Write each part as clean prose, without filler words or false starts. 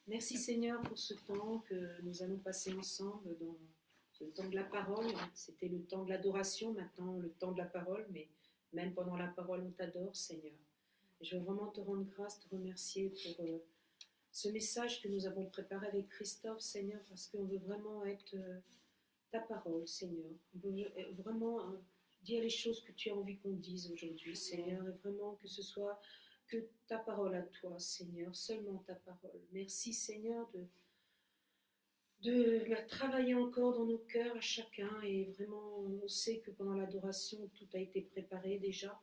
Merci Seigneur pour ce temps que nous allons passer ensemble dans le temps de la parole. C'était le temps de l'adoration, maintenant le temps de la parole, mais même pendant la parole, on t'adore Seigneur. Et je veux vraiment te rendre grâce, te remercier pour ce message que nous avons préparé avec Christophe, Seigneur, parce qu'on veut vraiment être ta parole, Seigneur. On veut vraiment dire les choses que tu as envie qu'on dise aujourd'hui, Seigneur, et vraiment que ce soit que ta parole à toi, Seigneur, seulement ta parole. Merci, Seigneur, de la travailler encore dans nos cœurs à chacun. Et vraiment, on sait que pendant l'adoration, tout a été préparé déjà.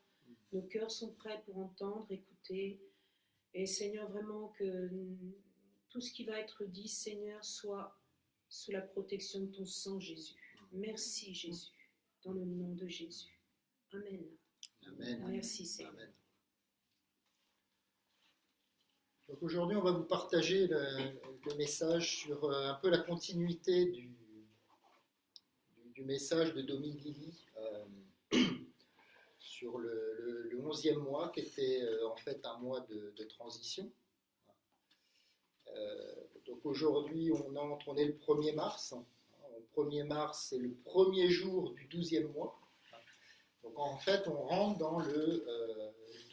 Nos cœurs sont prêts pour entendre, écouter. Et Seigneur, vraiment que tout ce qui va être dit, Seigneur, soit sous la protection de ton sang, Jésus. Merci, Jésus, dans le nom de Jésus. Amen. Amen. Merci, Seigneur. Amen. Donc aujourd'hui, on va vous partager le message sur un peu la continuité du message de Domi Lily sur le 11e mois, qui était en fait un mois de transition. Donc aujourd'hui, on est le 1er mars. Le 1er mars, c'est le premier jour du 12e mois. Donc en fait, on rentre dans le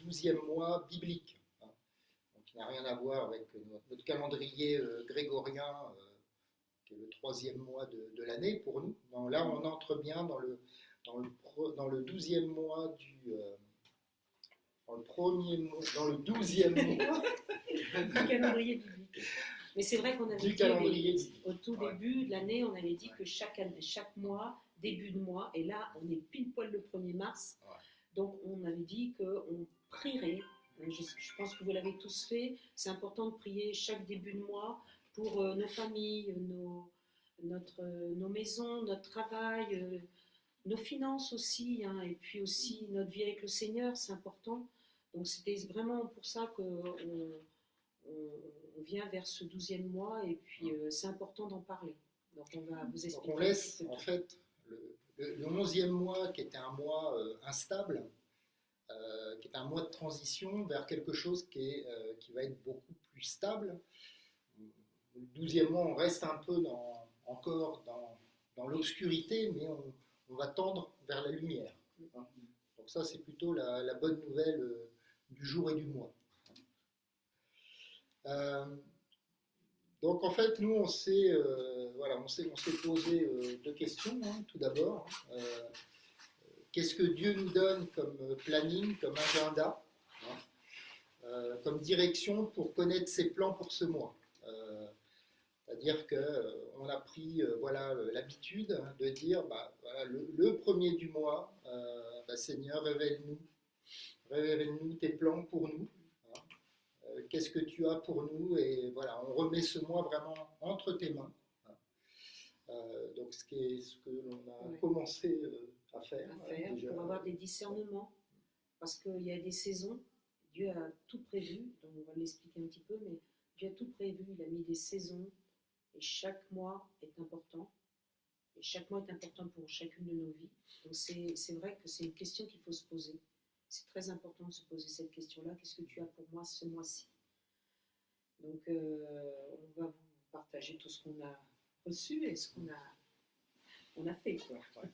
12e mois biblique. Qui n'a rien à voir avec notre calendrier grégorien, qui est le 3e mois de l'année pour nous. Non, là, on entre bien dans le 12e mois dans le 12e mois du calendrier biblique. Mais c'est vrai qu'on avait dit au tout début de l'année, on avait dit que chaque mois, début de mois, et là, on est pile poil le 1er mars. Donc, on avait dit qu'on prierait. Je pense que vous l'avez tous fait. C'est important de prier chaque début de mois pour nos familles, nos maisons, notre travail, nos finances aussi, hein, et puis aussi notre vie avec le Seigneur, c'est important. Donc c'était vraiment pour ça qu'on vient vers ce 12e mois, et puis c'est important d'en parler. Donc on va vous expliquer. Donc on laisse en fait le 11e mois, qui était un mois instable, qui est un mois de transition vers quelque chose qui va être beaucoup plus stable. Le 12e mois, on reste un peu encore dans l'obscurité, mais on va tendre vers la lumière. Donc ça, c'est plutôt la bonne nouvelle du jour et du mois. Donc en fait, nous, on s'est posé deux questions, hein, tout d'abord. Qu'est-ce que Dieu nous donne comme planning, comme agenda, comme direction pour connaître ses plans pour ce mois. C'est-à-dire qu'on a pris l'habitude de dire le premier du mois, Seigneur, révèle-nous tes plans pour nous. Qu'est-ce que tu as pour nous? Et voilà, on remet ce mois vraiment entre tes mains. Donc ce que l'on a commencé à faire déjà. Pour avoir des discernements, parce qu'il y a des saisons. Dieu a tout prévu, donc on va l'expliquer un petit peu, mais Dieu a tout prévu, il a mis des saisons, et chaque mois est important, et chaque mois est important pour chacune de nos vies. Donc c'est vrai que c'est une question qu'il faut se poser. C'est très important de se poser cette question-là. Qu'est-ce que tu as pour moi ce mois-ci? Donc on va vous partager tout ce qu'on a reçu et ce qu'on a fait, quoi. Ouais.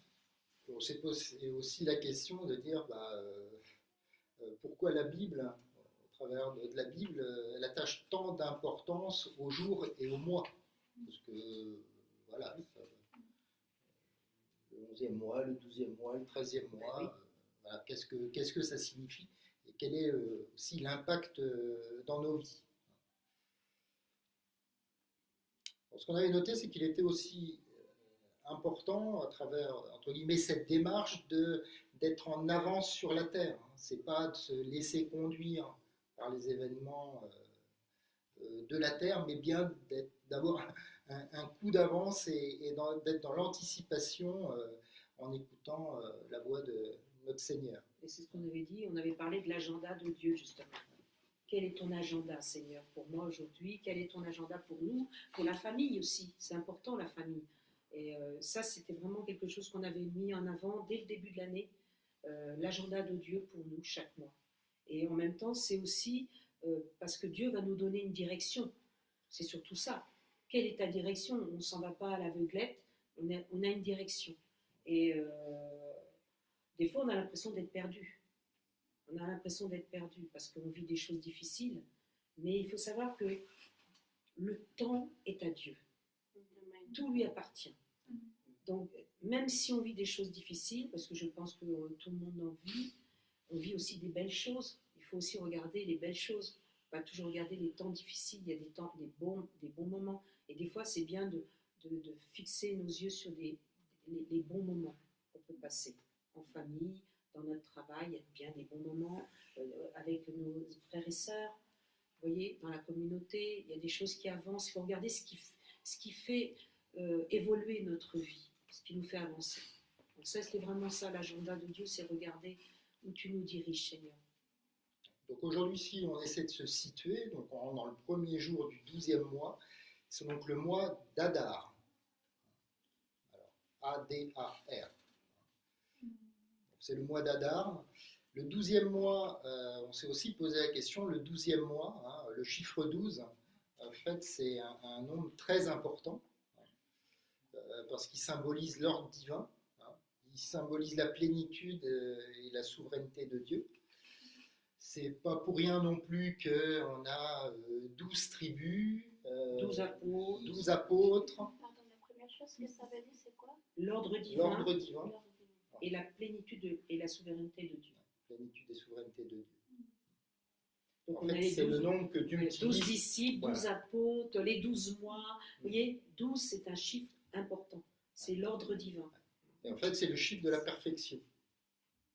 On s'est posé aussi la question de dire pourquoi la Bible, au travers de la Bible, elle attache tant d'importance aux jours et aux mois. Parce que, voilà, le 11e mois, le 12e mois, le 13e mois, voilà, qu'est-ce que ça signifie et quel est aussi l'impact dans nos vies. Alors, ce qu'on avait noté, c'est qu'il était aussi important, à travers, entre guillemets, cette démarche d'être en avance sur la terre. C'est pas de se laisser conduire par les événements de la terre, mais bien d'avoir un coup d'avance et d'être dans l'anticipation en écoutant la voix de notre Seigneur. Et c'est ce qu'on avait dit, on avait parlé de l'agenda de Dieu, justement. Quel est ton agenda, Seigneur, pour moi aujourd'hui? Quel est ton agenda pour nous? Pour la famille aussi, c'est important, la famille. Et ça, c'était vraiment quelque chose qu'on avait mis en avant dès le début de l'année, l'agenda de Dieu pour nous chaque mois. Et en même temps, c'est aussi parce que Dieu va nous donner une direction. C'est surtout ça. Quelle est ta direction? On ne s'en va pas à l'aveuglette, on a une direction. Et des fois, on a l'impression d'être perdu. On a l'impression d'être perdu parce qu'on vit des choses difficiles. Mais il faut savoir que le temps est à Dieu. Tout lui appartient. Donc, même si on vit des choses difficiles, parce que je pense que tout le monde en vit, on vit aussi des belles choses. Il faut aussi regarder les belles choses. Pas toujours regarder les temps difficiles. Il y a des bons moments. Et des fois, c'est bien de fixer nos yeux sur les bons moments qu'on peut passer en famille, dans notre travail. Il y a bien des bons moments avec nos frères et sœurs. Vous voyez, dans la communauté, il y a des choses qui avancent. Il faut regarder ce qui fait évoluer notre vie, ce qui nous fait avancer. Donc ça, c'est vraiment ça, l'agenda de Dieu, c'est regarder où tu nous diriges, Seigneur. Donc aujourd'hui, si on essaie de se situer, donc on rentre dans le premier jour du 12e mois, c'est donc le mois d'Adar. Alors, A-D-A-R. C'est le mois d'Adar. Le 12e mois, on s'est aussi posé la question, le 12e mois, hein, le chiffre 12, en fait, c'est un nombre très important, parce qu'il symbolise l'ordre divin, hein, il symbolise la plénitude et la souveraineté de Dieu. C'est pas pour rien non plus qu'on a 12 tribus, 12 apôtres. 12 apôtres. Pardon, la première chose que ça veut dire, c'est quoi? L'ordre divin. L'ordre divin. Et la plénitude et la souveraineté de Dieu. Plénitude et souveraineté de Dieu. Donc en fait, c'est le nombre que Dieu utilise. 12 disciples, 12 Voilà. apôtres, les 12 mois. Vous voyez, 12, c'est un chiffre important. C'est l'ordre divin. Et en fait, c'est le chiffre de la perfection.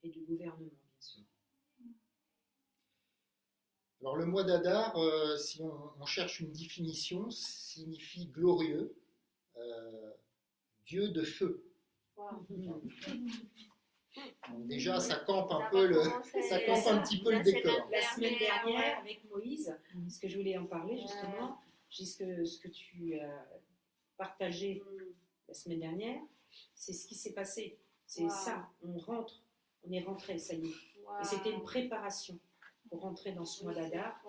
Et du gouvernement, bien sûr. Alors, le mois d'Adar, si on cherche une définition, signifie glorieux, Dieu de feu. Wow. Donc déjà, ça campe un peu ça campe un petit peu le décor. La semaine dernière, avec Moïse, parce que je voulais en parler justement, ce que tu as partagé la semaine dernière, c'est ce qui s'est passé. C'est ça, on est rentré, ça y est. Et c'était une préparation pour rentrer dans ce mois d'Adar.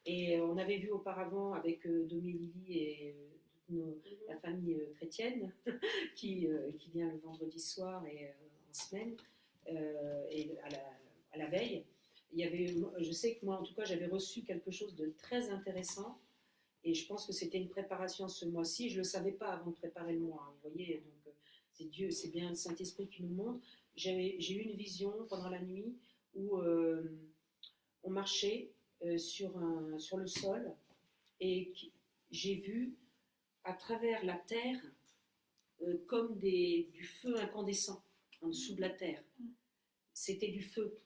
Et on avait vu auparavant avec Domélie et la famille chrétienne qui vient le vendredi soir et en semaine et à la veille. Je sais que moi, en tout cas, j'avais reçu quelque chose de très intéressant et je pense que c'était une préparation ce mois-ci. Je ne le savais pas avant de préparer le mois. Vous voyez, donc c'est Dieu, c'est bien le Saint-Esprit qui nous montre. J'ai eu une vision pendant la nuit où on marchait sur le sol et j'ai vu à travers la terre comme du feu incandescent en dessous de la terre. C'était du feu.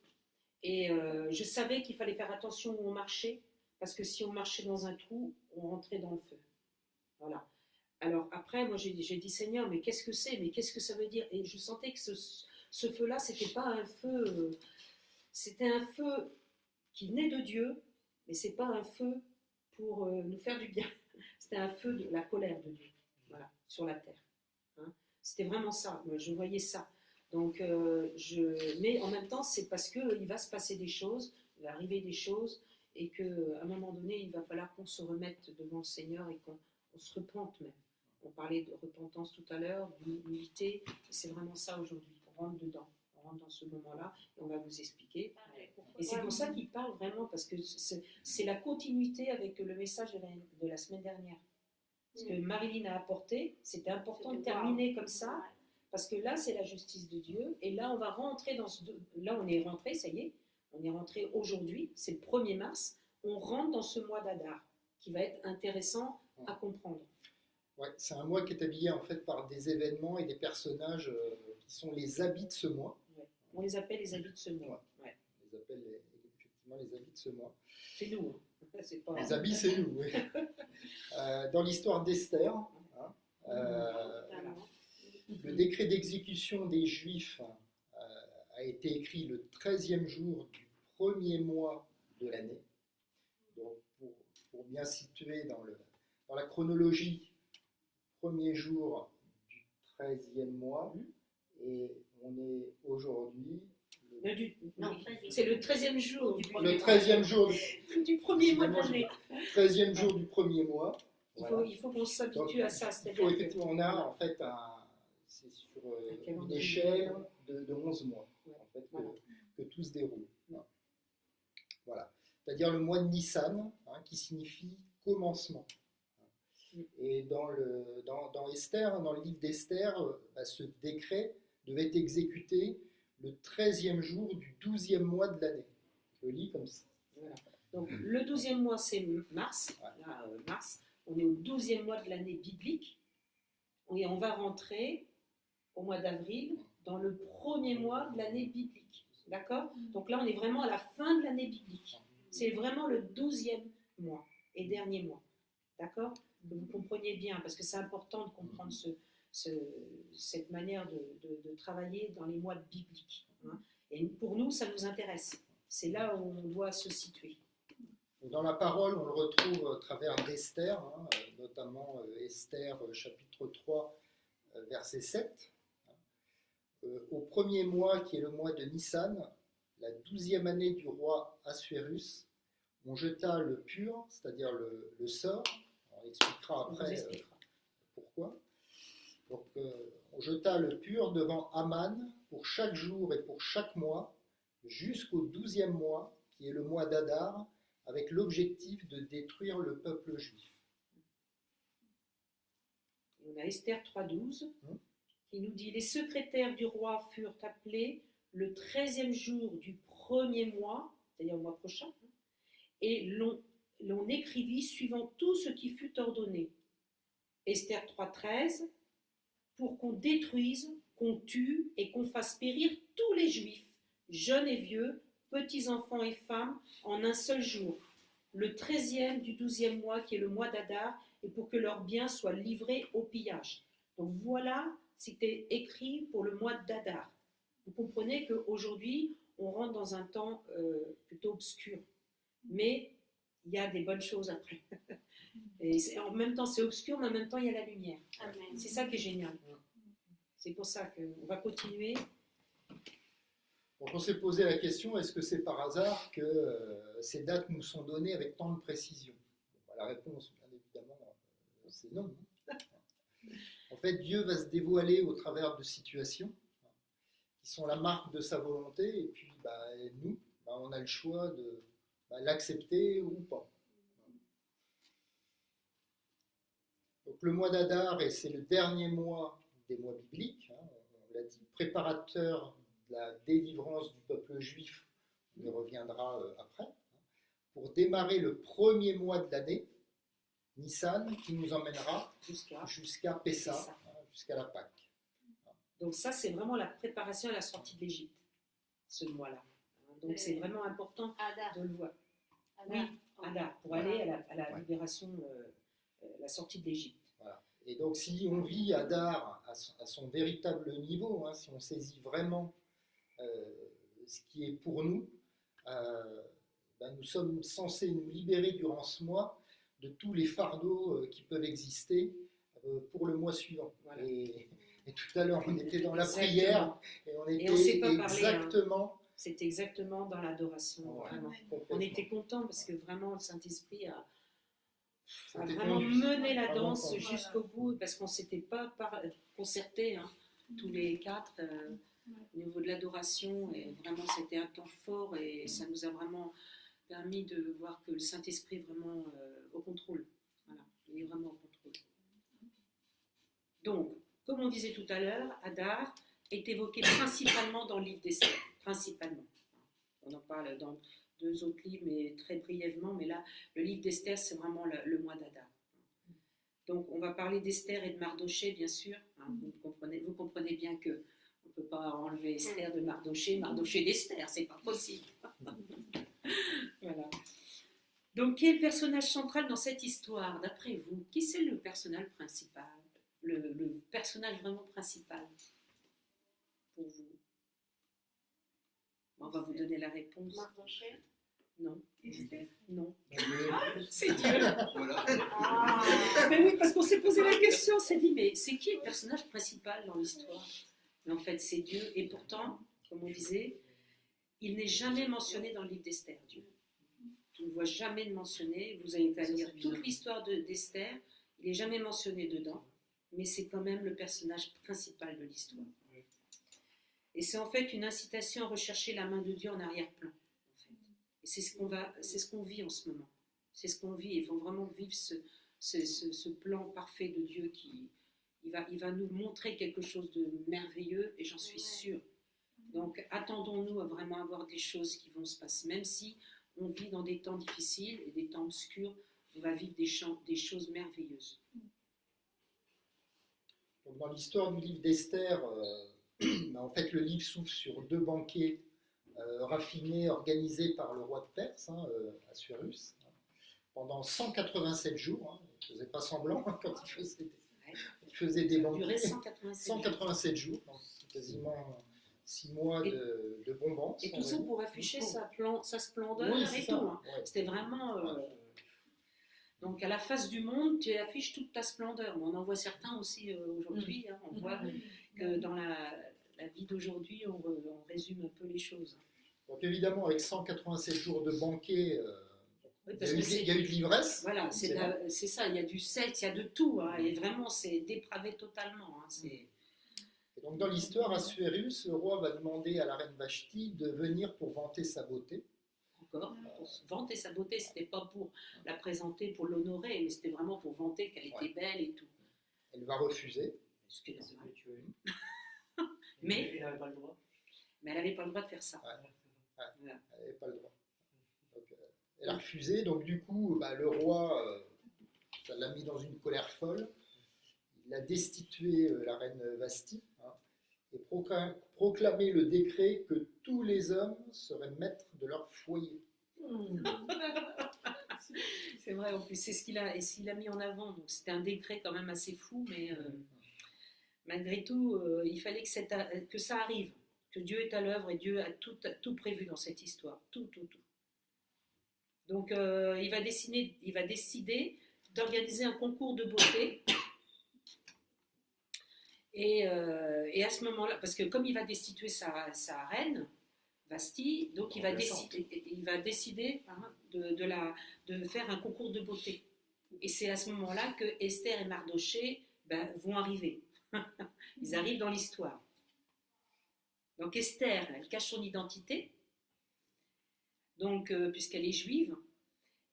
Et je savais qu'il fallait faire attention où on marchait, parce que si on marchait dans un trou, on rentrait dans le feu. Voilà. Alors après, moi j'ai dit Seigneur, mais qu'est-ce que c'est? Mais qu'est-ce que ça veut dire? Et je sentais que ce feu-là, c'était pas un feu, c'était un feu qui venait de Dieu, mais c'est pas un feu pour nous faire du bien. C'était un feu de la colère de Dieu, voilà, sur la terre. Hein. C'était vraiment ça. Moi, je voyais ça. Donc, mais en même temps, c'est parce qu'il va se passer des choses, il va arriver des choses, et qu'à un moment donné, il va falloir qu'on se remette devant le Seigneur et qu'on se repente même. On parlait de repentance tout à l'heure, d'humilité, et c'est vraiment ça aujourd'hui. On rentre dedans, on rentre dans ce moment-là, et on va vous expliquer. Et c'est pour ça qu'il parle vraiment, parce que c'est la continuité avec le message de la semaine dernière. Ce que Marilyn a apporté, c'était important de terminer comme ça. Parce que là, c'est la justice de Dieu. Et là, on va rentrer dans Là, on est rentré, ça y est. On est rentré aujourd'hui. C'est le 1er mars. On rentre dans ce mois d'Adar, qui va être intéressant à comprendre. Ouais, c'est un mois qui est habillé en fait par des événements et des personnages qui sont les habits de ce mois. Ouais. On les appelle les habits de ce mois. Ouais. On les appelle effectivement les habits de ce mois. C'est nous. Hein. C'est pas... Les habits, c'est nous, oui. Dans l'histoire d'Esther, hein, le décret d'exécution des Juifs a été écrit le 13e jour du 1er mois de l'année. Donc, pour bien situer dans la chronologie, 1er jour du 13e mois, et on est aujourd'hui... c'est le 13e jour du 13e jour du 1er mois de l'année. 13e jour du 1er mois. Voilà. Il faut qu'on s'habitue à ça. Il faut effectivement, on a en fait c'est sur une échelle de 11 mois en fait, que tout se déroule. Voilà. C'est-à-dire le mois de Nissan, qui signifie commencement. Et dans Esther, dans le livre d'Esther, ce décret devait être exécuté le 13e jour du 12e mois de l'année. Je le lis comme ça. Voilà. Donc le 12e mois, c'est mars. Là, mars. On est au 12e mois de l'année biblique. Et on va rentrer au mois d'avril dans le premier mois de l'année biblique. D'accord? Donc là, on est vraiment à la fin de l'année biblique. C'est vraiment le 12e mois et dernier mois. D'accord? Que vous compreniez bien, parce que c'est important de comprendre cette manière de travailler dans les mois bibliques. Et pour nous, ça nous intéresse. C'est là où on doit se situer. Dans la parole, on le retrouve à travers d'Esther, notamment Esther chapitre 3, verset 7. Au premier mois, qui est le mois de Nissan, la 12e année du roi Assuérus, on jeta le pur, c'est-à-dire le sort. On expliquera après pourquoi. Donc, on jeta le pur devant Aman pour chaque jour et pour chaque mois, jusqu'au 12e mois, qui est le mois d'Adar, avec l'objectif de détruire le peuple juif. On a Esther 3.12 qui nous dit « Les secrétaires du roi furent appelés le 13e jour du premier mois, c'est-à-dire le mois prochain, et l'on écrivit suivant tout ce qui fut ordonné. » Esther 3.13 « Pour qu'on détruise, qu'on tue et qu'on fasse périr tous les Juifs, jeunes et vieux, petits enfants et femmes, en un seul jour, le 13e du 12e mois, qui est le mois d'Adar, et pour que leurs biens soient livrés au pillage. » Donc voilà, c'était écrit pour le mois d'Adar. Vous comprenez qu'aujourd'hui, on rentre dans un temps plutôt obscur. Mais il y a des bonnes choses après. Et en même temps, c'est obscur, mais en même temps, il y a la lumière. Amen. C'est ça qui est génial. C'est pour ça qu'on va continuer. Donc on s'est posé la question, est-ce que c'est par hasard que ces dates nous sont données avec tant de précision? La réponse, bien évidemment, c'est non. En fait, Dieu va se dévoiler au travers de situations qui sont la marque de sa volonté, et puis nous, on a le choix de l'accepter ou pas. Donc le mois d'Adar, et c'est le dernier mois des mois bibliques, on l'a dit, préparateur de la délivrance du peuple juif, on y reviendra après, pour démarrer le premier mois de l'année, Nissan, qui nous emmènera jusqu'à Pessa, jusqu'à la Pâque. Donc ça, c'est vraiment la préparation à la sortie de l'Égypte, ce mois-là. Donc c'est vraiment important de le voir. Oui, Adar, pour aller à la libération, la sortie de l'Égypte. Voilà. Et donc si on vit Adar à son véritable niveau, si on saisit vraiment ce qui est pour nous, nous sommes censés nous libérer durant ce mois de tous les fardeaux qui peuvent exister pour le mois suivant. Voilà. Et tout à l'heure, on était dans la prière et on était exactement... C'était exactement dans l'adoration. Ouais, vraiment. On était contents parce que vraiment le Saint-Esprit a vraiment mené la danse jusqu'au bout, parce qu'on ne s'était pas concertés, tous les quatre, au niveau de l'adoration. Et vraiment, c'était un temps fort et ça nous a vraiment permis de voir que le Saint-Esprit est vraiment au contrôle. Voilà, il est vraiment au contrôle. Donc, comme on disait tout à l'heure, Adar est évoqué principalement dans le livre d'Esther. Principalement. On en parle dans 2 autres livres, mais très brièvement. Mais là, le livre d'Esther, c'est vraiment le mois d'Adar. Donc, on va parler d'Esther et de Mardochée, bien sûr. Vous comprenez bien qu'on ne peut pas enlever Esther de Mardochée, Mardochée d'Esther, c'est pas possible. Voilà. Donc, quel est le personnage central dans cette histoire, d'après vous? Qui c'est le personnage principal? Le personnage vraiment principal pour vous? On va vous donner la réponse. Mardochée? Non. Esther? Non. C'est Dieu. Mais oui, parce qu'on s'est posé la question, on s'est dit, mais c'est qui le personnage principal dans l'histoire? Mais en fait, c'est Dieu. Et pourtant, comme on disait, il n'est jamais mentionné dans le livre d'Esther, Dieu. On ne voit jamais de mentionné. Vous avez qu'à lire toute l'histoire d'Esther, Il n'est jamais mentionné dedans, mais c'est quand même le personnage principal de l'histoire. Et c'est en fait une incitation à rechercher la main de Dieu en arrière-plan. En fait. Et c'est ce qu'on vit en ce moment. C'est ce qu'on vit. Il faut vraiment vivre ce plan parfait de Dieu il va nous montrer quelque chose de merveilleux, et j'en suis sûre. Donc attendons-nous à vraiment avoir des choses qui vont se passer. Même si on vit dans des temps difficiles et des temps obscurs, on va vivre des choses merveilleuses. Donc, dans l'histoire du livre d'Esther, en fait, le livre s'ouvre sur 2 banquets raffinés, organisés par le roi de Perse, Assuérus, pendant 187 jours. Il ne faisait pas semblant quand il faisait des banquets. 187 jours, donc quasiment 6 mois de bonbons. Et tout ça pour afficher sa splendeur et tout. Ouais. C'était vraiment... Donc à la face du monde, tu affiches toute ta splendeur. On en voit certains aussi aujourd'hui. On voit que dans la vie d'aujourd'hui, on résume un peu les choses. Donc évidemment, avec 187 jours de banquet, il y a eu de l'ivresse. Voilà, c'est ça. Il y a du sexe, il y a de tout. Et vraiment, c'est dépravé totalement. Et donc dans l'histoire, Assuérus, le roi va demander à la reine Vashti de venir pour vanter sa beauté. Pour vanter sa beauté, c'était pas pour la présenter, pour l'honorer, mais c'était vraiment pour vanter qu'elle était belle et tout. Elle va refuser. Mais elle n'avait pas le droit. Mais elle n'avait pas le droit de faire ça. Voilà. Elle n'avait pas le droit. Donc, elle a refusé, donc du coup, le roi, ça l'a mis dans une colère folle. Il a destitué la reine Vashti et proclamé le décret que tous les hommes seraient maîtres de leur foyer. C'est vrai, en plus, c'est ce qu'il a mis en avant. Donc c'était un décret quand même assez fou, mais malgré tout, il fallait que ça arrive, que Dieu est à l'œuvre, et Dieu a tout prévu dans cette histoire, tout. Donc il va décider d'organiser un concours de beauté. Et à ce moment-là, parce que comme il va destituer sa reine, Vashti, donc il va décider de faire un concours de beauté. Et c'est à ce moment-là que Esther et Mardochée vont arriver. Ils arrivent dans l'histoire. Donc Esther, elle cache son identité, donc, puisqu'elle est juive,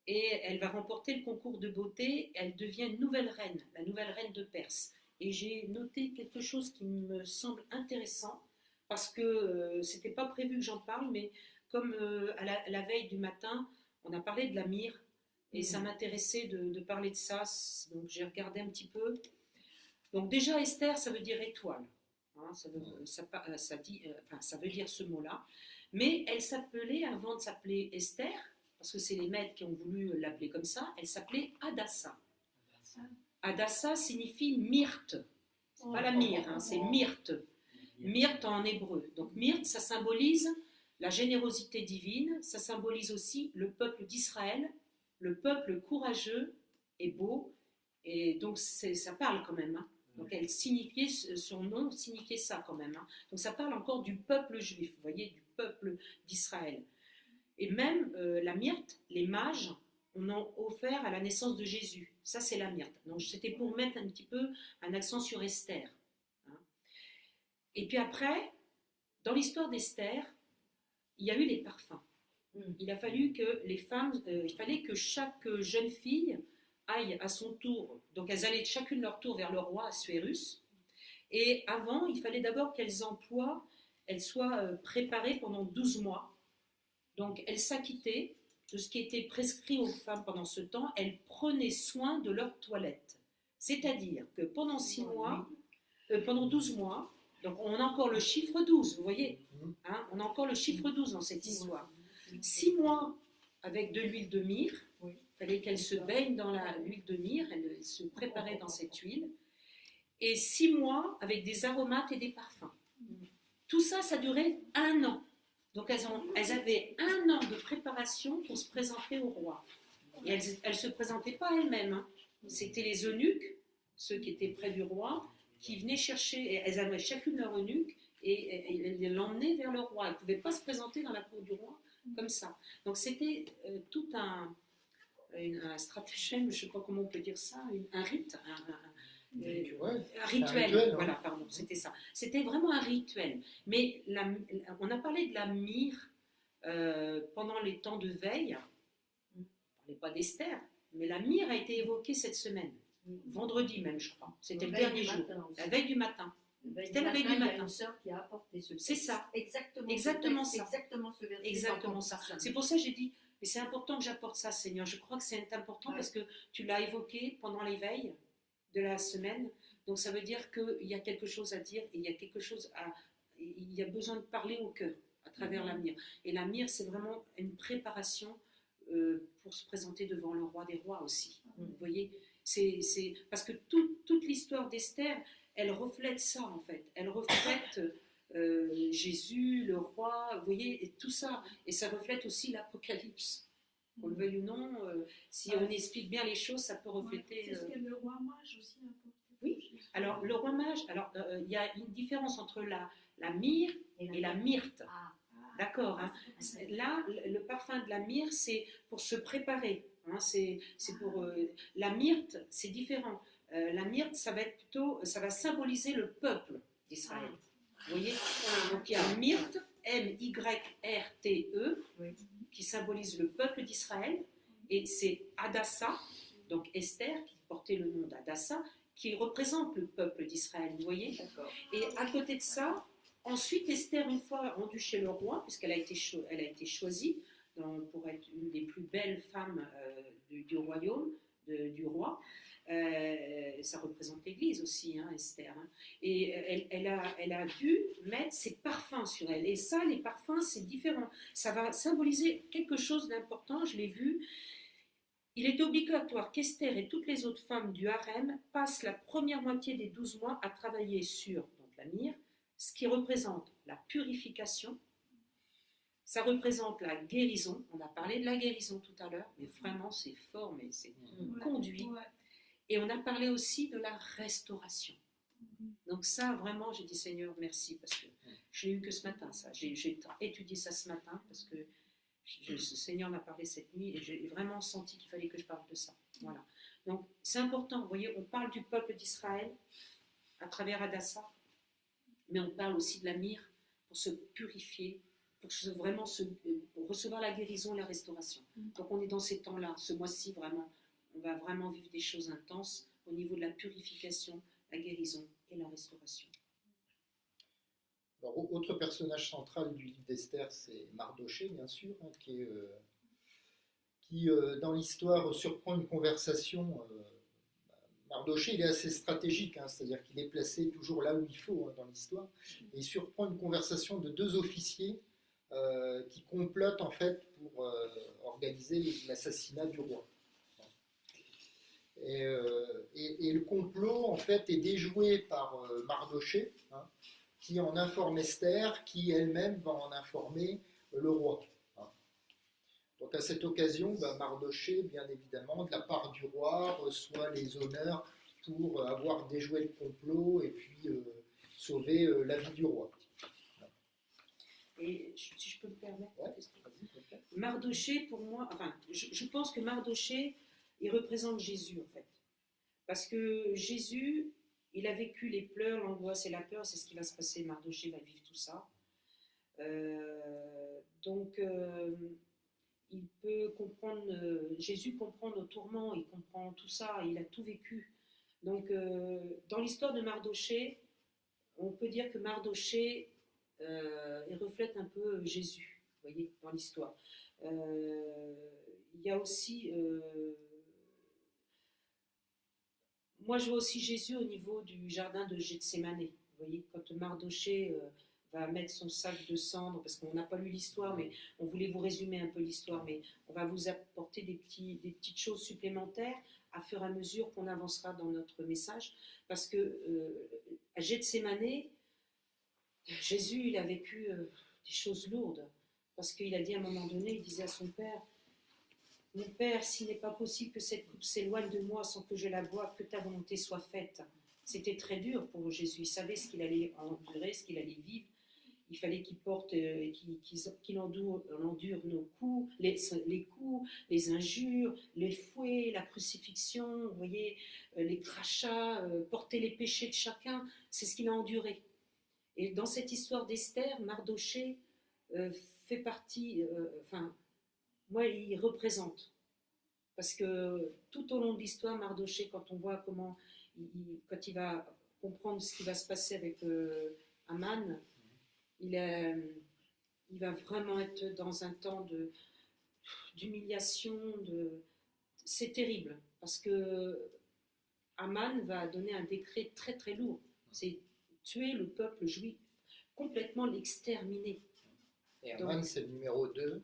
et elle va remporter le concours de beauté. Elle devient une nouvelle reine, la nouvelle reine de Perse. Et j'ai noté quelque chose qui me semble intéressant, parce que c'était pas prévu que j'en parle, mais comme à la veille du matin, on a parlé de la myrrhe, et ça m'intéressait de parler de ça, donc j'ai regardé un petit peu. Donc déjà, Esther, ça veut dire étoile, ça veut dire ce mot-là, mais elle s'appelait, avant de s'appeler Esther, parce que c'est les maîtres qui ont voulu l'appeler comme ça, elle s'appelait Hadassa. Hadassa signifie myrte. C'est pas la myrrhe, c'est myrte. Myrte en hébreu. Donc myrte, ça symbolise la générosité divine, ça symbolise aussi le peuple d'Israël, le peuple courageux et beau. Et donc ça parle quand même. Donc son nom signifiait ça quand même. Donc ça parle encore du peuple juif, vous voyez, du peuple d'Israël. Et même la myrte, les mages, on a offert à la naissance de Jésus. Ça, c'est la myrte. Donc, c'était pour mettre un petit peu un accent sur Esther. Et puis après, dans l'histoire d'Esther, il y a eu les parfums. Il a fallu que les femmes, il fallait que chaque jeune fille aille à son tour. Donc, elles allaient chacune leur tour vers le roi Assuérus. Et avant, il fallait d'abord qu'elles soient préparées pendant 12 mois. Donc, elles s'acquittaient de ce qui était prescrit aux femmes pendant ce temps. Elles prenaient soin de leur toilette. C'est-à-dire que pendant 12 mois, donc on a encore le chiffre 12, vous voyez, on a encore le chiffre 12 dans cette histoire. 6 mois avec de l'huile de myrrhe, il fallait qu'elles se baignent dans l'huile de myrrhe, elles se préparaient dans cette huile, et 6 mois avec des aromates et des parfums. Tout ça, ça durait 1 an. Donc elles avaient 1 an de préparation pour se présenter au roi. Et elles ne se présentaient pas elles-mêmes. C'était les eunuques, ceux qui étaient près du roi, qui venaient chercher, et elles avaient chacune leur eunuque, et elles l'emmenaient vers le roi. Elles ne pouvaient pas se présenter dans la cour du roi comme ça. Donc c'était tout un un stratagème, je ne sais pas comment on peut dire ça, un rite, Ouais, un rituel, rituel, voilà, hein. pardon, c'était ça. C'était vraiment un rituel. Mais on a parlé de la myrrhe pendant les temps de veille. On ne parlait pas d'Esther, mais la myrrhe a été évoquée cette semaine, vendredi même, je crois. C'était le dernier jour, la veille du matin. C'était la veille du Il y a matin. une sœur qui a apporté ce texte. C'est ça. Exactement, Exactement ce texte, ça. exactement ce verset. Exactement ça. C'est pour ça que j'ai dit, mais c'est important que j'apporte ça, Seigneur. Je crois que c'est important parce que tu l'as évoqué pendant les veilles de la semaine. Donc ça veut dire qu'il y a quelque chose à dire et il y a quelque chose il y a besoin de parler au cœur à travers la myrrhe. Et la myrrhe, c'est vraiment une préparation pour se présenter devant le roi des rois aussi. Vous voyez, c'est parce que toute l'histoire d'Esther, elle reflète ça en fait. Elle reflète Jésus, le roi, vous voyez, et tout ça. Et ça reflète aussi l'Apocalypse. Qu'on le veuille ou non, si on explique bien les choses, ça peut refléter. C'est ce que le roi mage aussi apporte. Oui, alors le roi mage, alors il y a une différence entre la myrrhe et la myrte. D'accord, hein. Là, le parfum de la myrrhe, c'est pour se préparer. Hein, c'est pour la myrte, c'est différent. La myrte, ça va être plutôt, ça va symboliser le peuple d'Israël. Vous voyez, donc il y a myrte, M-Y-R-T-E, qui symbolise le peuple d'Israël, et c'est Hadassa, donc Esther, qui portait le nom d'Hadassa, qui représente le peuple d'Israël. Vous voyez. Et à côté de ça, ensuite Esther, une fois rendue chez le roi, puisqu'elle a été choisie pour être une des plus belles femmes du royaume, du roi. Ça représente l'Église aussi, hein, Esther. Hein. Et elle a dû mettre ses parfums sur elle. Et ça, les parfums, c'est différent. Ça va symboliser quelque chose d'important, je l'ai vu. Il est obligatoire qu'Esther et toutes les autres femmes du harem passent la première moitié des 12 mois à travailler sur donc la myrrhe, ce qui représente la purification. Ça représente la guérison. On a parlé de la guérison tout à l'heure, mais vraiment c'est fort, mais c'est conduit. Et on a parlé aussi de la restauration. Donc ça, vraiment, j'ai dit Seigneur, merci, parce que je l'ai eu que ce matin, ça. J'ai étudié ça ce matin, parce que le Seigneur m'a parlé cette nuit, et j'ai vraiment senti qu'il fallait que je parle de ça. Voilà. Donc c'est important, vous voyez, on parle du peuple d'Israël à travers Hadassa, mais on parle aussi de la myrrhe pour se purifier, pour pour recevoir la guérison et la restauration. Donc on est dans ces temps-là, ce mois-ci vraiment, on va vraiment vivre des choses intenses au niveau de la purification, la guérison et la restauration. Alors, autre personnage central du livre d'Esther, c'est Mardochée, bien sûr, hein, qui dans l'histoire surprend une conversation. Mardochée, il est assez stratégique, hein, c'est-à-dire qu'il est placé toujours là où il faut, hein, dans l'histoire, et il surprend une conversation de deux officiers qui complotent en fait pour organiser l'assassinat du roi. Et le complot en fait est déjoué par Mardochée, hein, qui en informe Esther, qui elle-même va en informer le roi. Hein. Donc à cette occasion, Mardochée, bien évidemment, de la part du roi, reçoit les honneurs pour avoir déjoué le complot et puis sauver la vie du roi. Et si je peux me permettre, Mardochée, pour moi, enfin, je pense que Mardochée, il représente Jésus en fait. Parce que Jésus, il a vécu les pleurs, l'angoisse et la peur, c'est ce qui va se passer. Mardochée va vivre tout ça. Donc, il peut comprendre, Jésus comprend nos tourments, il comprend tout ça, il a tout vécu. Donc, dans l'histoire de Mardochée, on peut dire que Mardochée, il reflète un peu Jésus, vous voyez, dans l'histoire. Il y a aussi... moi, je vois aussi Jésus au niveau du jardin de Gethsémanée. Vous voyez, quand Mardochée va mettre son sac de cendres, parce qu'on n'a pas lu l'histoire, mais on voulait vous résumer un peu l'histoire, mais on va vous apporter des petites choses supplémentaires à fur et à mesure qu'on avancera dans notre message. Parce que à Gethsémanée, Jésus, il a vécu des choses lourdes. Parce qu'il a dit à un moment donné, il disait à son père, « Mon père, s'il n'est pas possible que cette coupe s'éloigne de moi sans que je la boive, que ta volonté soit faite. » C'était très dur pour Jésus. Il savait ce qu'il allait endurer, ce qu'il allait vivre. il fallait qu'il porte, qu'il endure nos coups, les coups, les injures, les fouets, la crucifixion, vous voyez, les crachats, porter les péchés de chacun, c'est ce qu'il a enduré. Et dans cette histoire d'Esther, Mardochée fait partie, moi, il représente. Parce que tout au long de l'histoire, Mardochée, quand on voit comment, quand il va comprendre ce qui va se passer avec Aman, il va vraiment être dans un temps d'humiliation. C'est terrible, parce que Aman va donner un décret très très lourd. C'est tuer le peuple juif, complètement l'exterminer. Et Aman, c'est le numéro 2.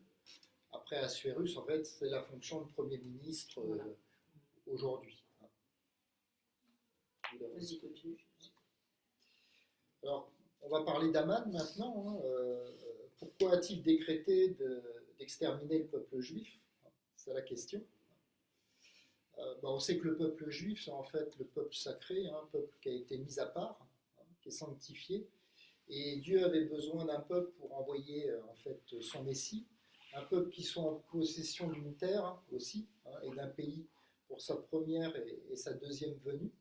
Après Assuérus, en fait, c'est la fonction de Premier ministre Voilà. aujourd'hui. Vas-y, continue. Alors, on va parler d'Aman maintenant. Pourquoi a-t-il décrété d'exterminer le peuple juif? C'est la question. On sait que le peuple juif, c'est en fait le peuple sacré, un peuple qui a été mis à part, qui est sanctifié. Et Dieu avait besoin d'un peuple pour envoyer en fait son Messie, un peuple qui soit en possession d'une terre aussi, et d'un pays pour sa première et sa deuxième venue,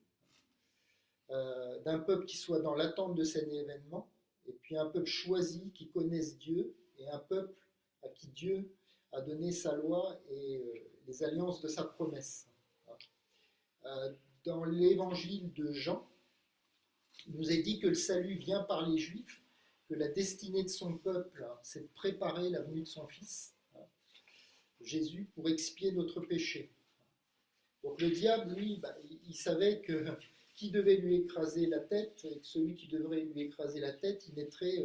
d'un peuple qui soit dans l'attente de cet événement, et puis un peuple choisi qui connaisse Dieu, et un peuple à qui Dieu a donné sa loi et les alliances de sa promesse. Dans l'évangile de Jean, il nous est dit que le salut vient par les Juifs, que la destinée de son peuple, c'est de préparer la venue de son Fils, Jésus, pour expier notre péché. Donc le diable, lui, il savait que qui devait lui écraser la tête, et que celui qui devrait lui écraser la tête, il naîtrait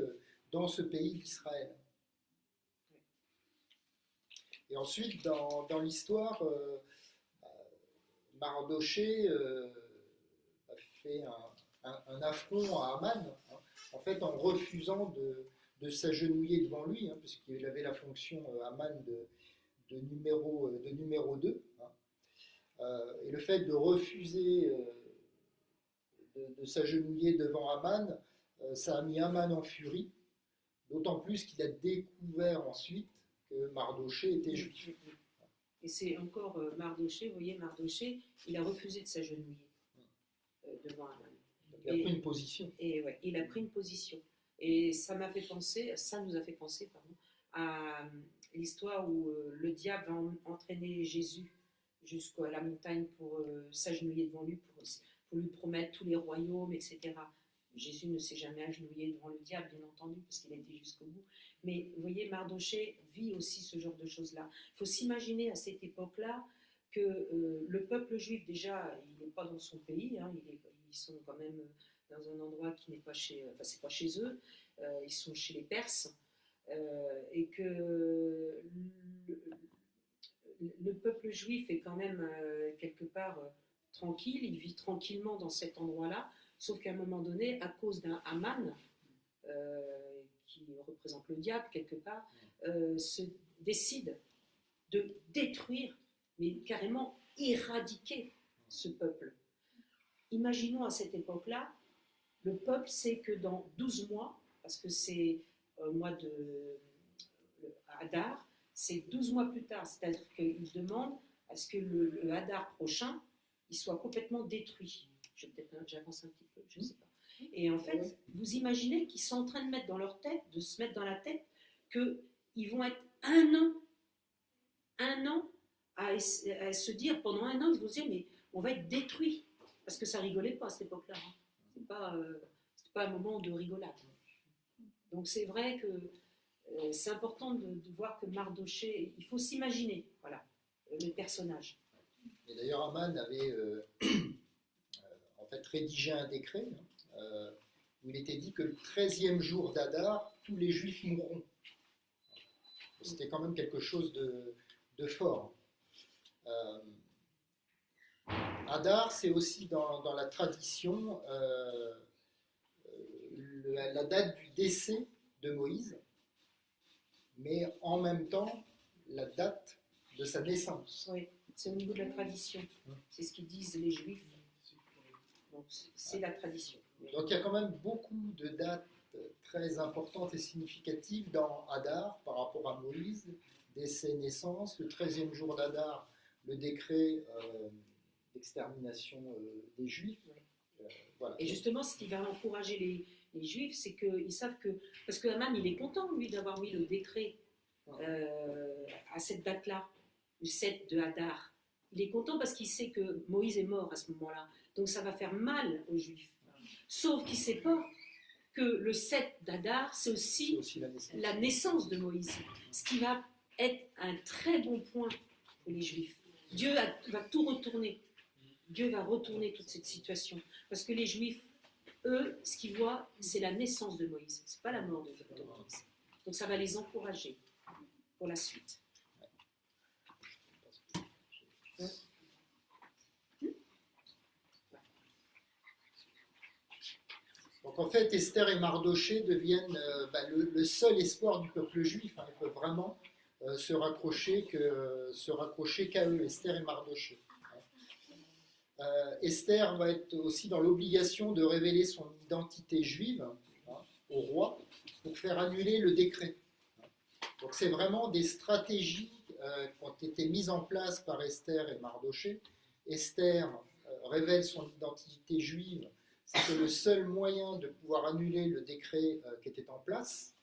dans ce pays d'Israël. Et ensuite, dans l'histoire, Mardochée a fait un affront à Aman, en fait en refusant de s'agenouiller devant lui, puisqu'il avait la fonction Aman de numéro 2. Et le fait de refuser de s'agenouiller devant Aman, ça a mis Aman en furie, d'autant plus qu'il a découvert ensuite que Mardochée était juif. Et c'est encore Mardochée, vous voyez, Mardochée, il a refusé de s'agenouiller devant Aman. Il a pris une position. Et ouais, il a pris une position. Et ça nous a fait penser, à l'histoire où le diable va entraîner Jésus jusqu'à la montagne pour s'agenouiller devant lui, pour lui promettre tous les royaumes, etc. Jésus ne s'est jamais agenouillé devant le diable, bien entendu, parce qu'il a été jusqu'au bout. Mais vous voyez, Mardochée vit aussi ce genre de choses-là. Il faut s'imaginer à cette époque-là que le peuple juif, déjà, il n'est pas dans son pays, ils sont quand même dans un endroit qui n'est pas c'est pas chez eux, ils sont chez les Perses, et que le peuple juif est quand même quelque part tranquille, il vit tranquillement dans cet endroit-là, sauf qu'à un moment donné, à cause d'un Aman, qui représente le diable quelque part, se décide de détruire, mais carrément éradiquer ce peuple. Imaginons à cette époque-là, le peuple sait que dans 12 mois, parce que c'est au mois de Hadar, c'est 12 mois plus tard, c'est-à-dire qu'il demande à ce que le Hadar prochain, il soit complètement détruit. J'avance un petit peu, je ne sais pas. Et en fait, vous imaginez qu'ils sont en train de mettre dans leur tête, de se mettre dans la tête, qu'ils vont être un an à se dire, pendant un an, ils vont se dire, mais on va être détruits. Parce que ça rigolait pas à cette époque-là. C'était pas un moment de rigolade. Donc c'est vrai que c'est important de voir que Mardochée, il faut s'imaginer, voilà, le personnage. Et d'ailleurs, Aman avait en fait rédigé un décret où il était dit que le 13e jour d'Adar, tous les Juifs mourront. C'était quand même quelque chose de fort. Hadar, c'est aussi dans la tradition la date du décès de Moïse, mais en même temps la date de sa naissance. Oui, c'est au niveau de la tradition. C'est ce qu'ils disent les Juifs. Donc c'est la tradition. Donc il y a quand même beaucoup de dates très importante et significative dans Hadar par rapport à Moïse, dès ses naissances. Le 13e jour d'Hadar, le décret d'extermination des Juifs. Voilà. Et justement, ce qui va encourager les Juifs, c'est qu'ils savent que... Parce que Haman, il est content, lui, d'avoir mis le décret à cette date-là, le 7 de Hadar. Il est content parce qu'il sait que Moïse est mort à ce moment-là. Donc ça va faire mal aux Juifs. Sauf qu'il ne sait pas que le 7 d'Hadar, c'est aussi la naissance de Moïse. Ce qui va être un très bon point pour les Juifs. Dieu va tout retourner. Dieu va retourner toute cette situation. Parce que les Juifs, eux, ce qu'ils voient, c'est la naissance de Moïse. Ce n'est pas la mort de Moïse. Donc ça va les encourager pour la suite. Donc en fait, Esther et Mardochée deviennent le seul espoir du peuple juif. Hein. Ils peuvent vraiment se raccrocher qu'à eux, Esther et Mardochée. Esther va être aussi dans l'obligation de révéler son identité juive au roi pour faire annuler le décret. Donc c'est vraiment des stratégies qui ont été mises en place par Esther et Mardochée. Esther révèle son identité juive. C'était le seul moyen de pouvoir annuler le décret qui était en place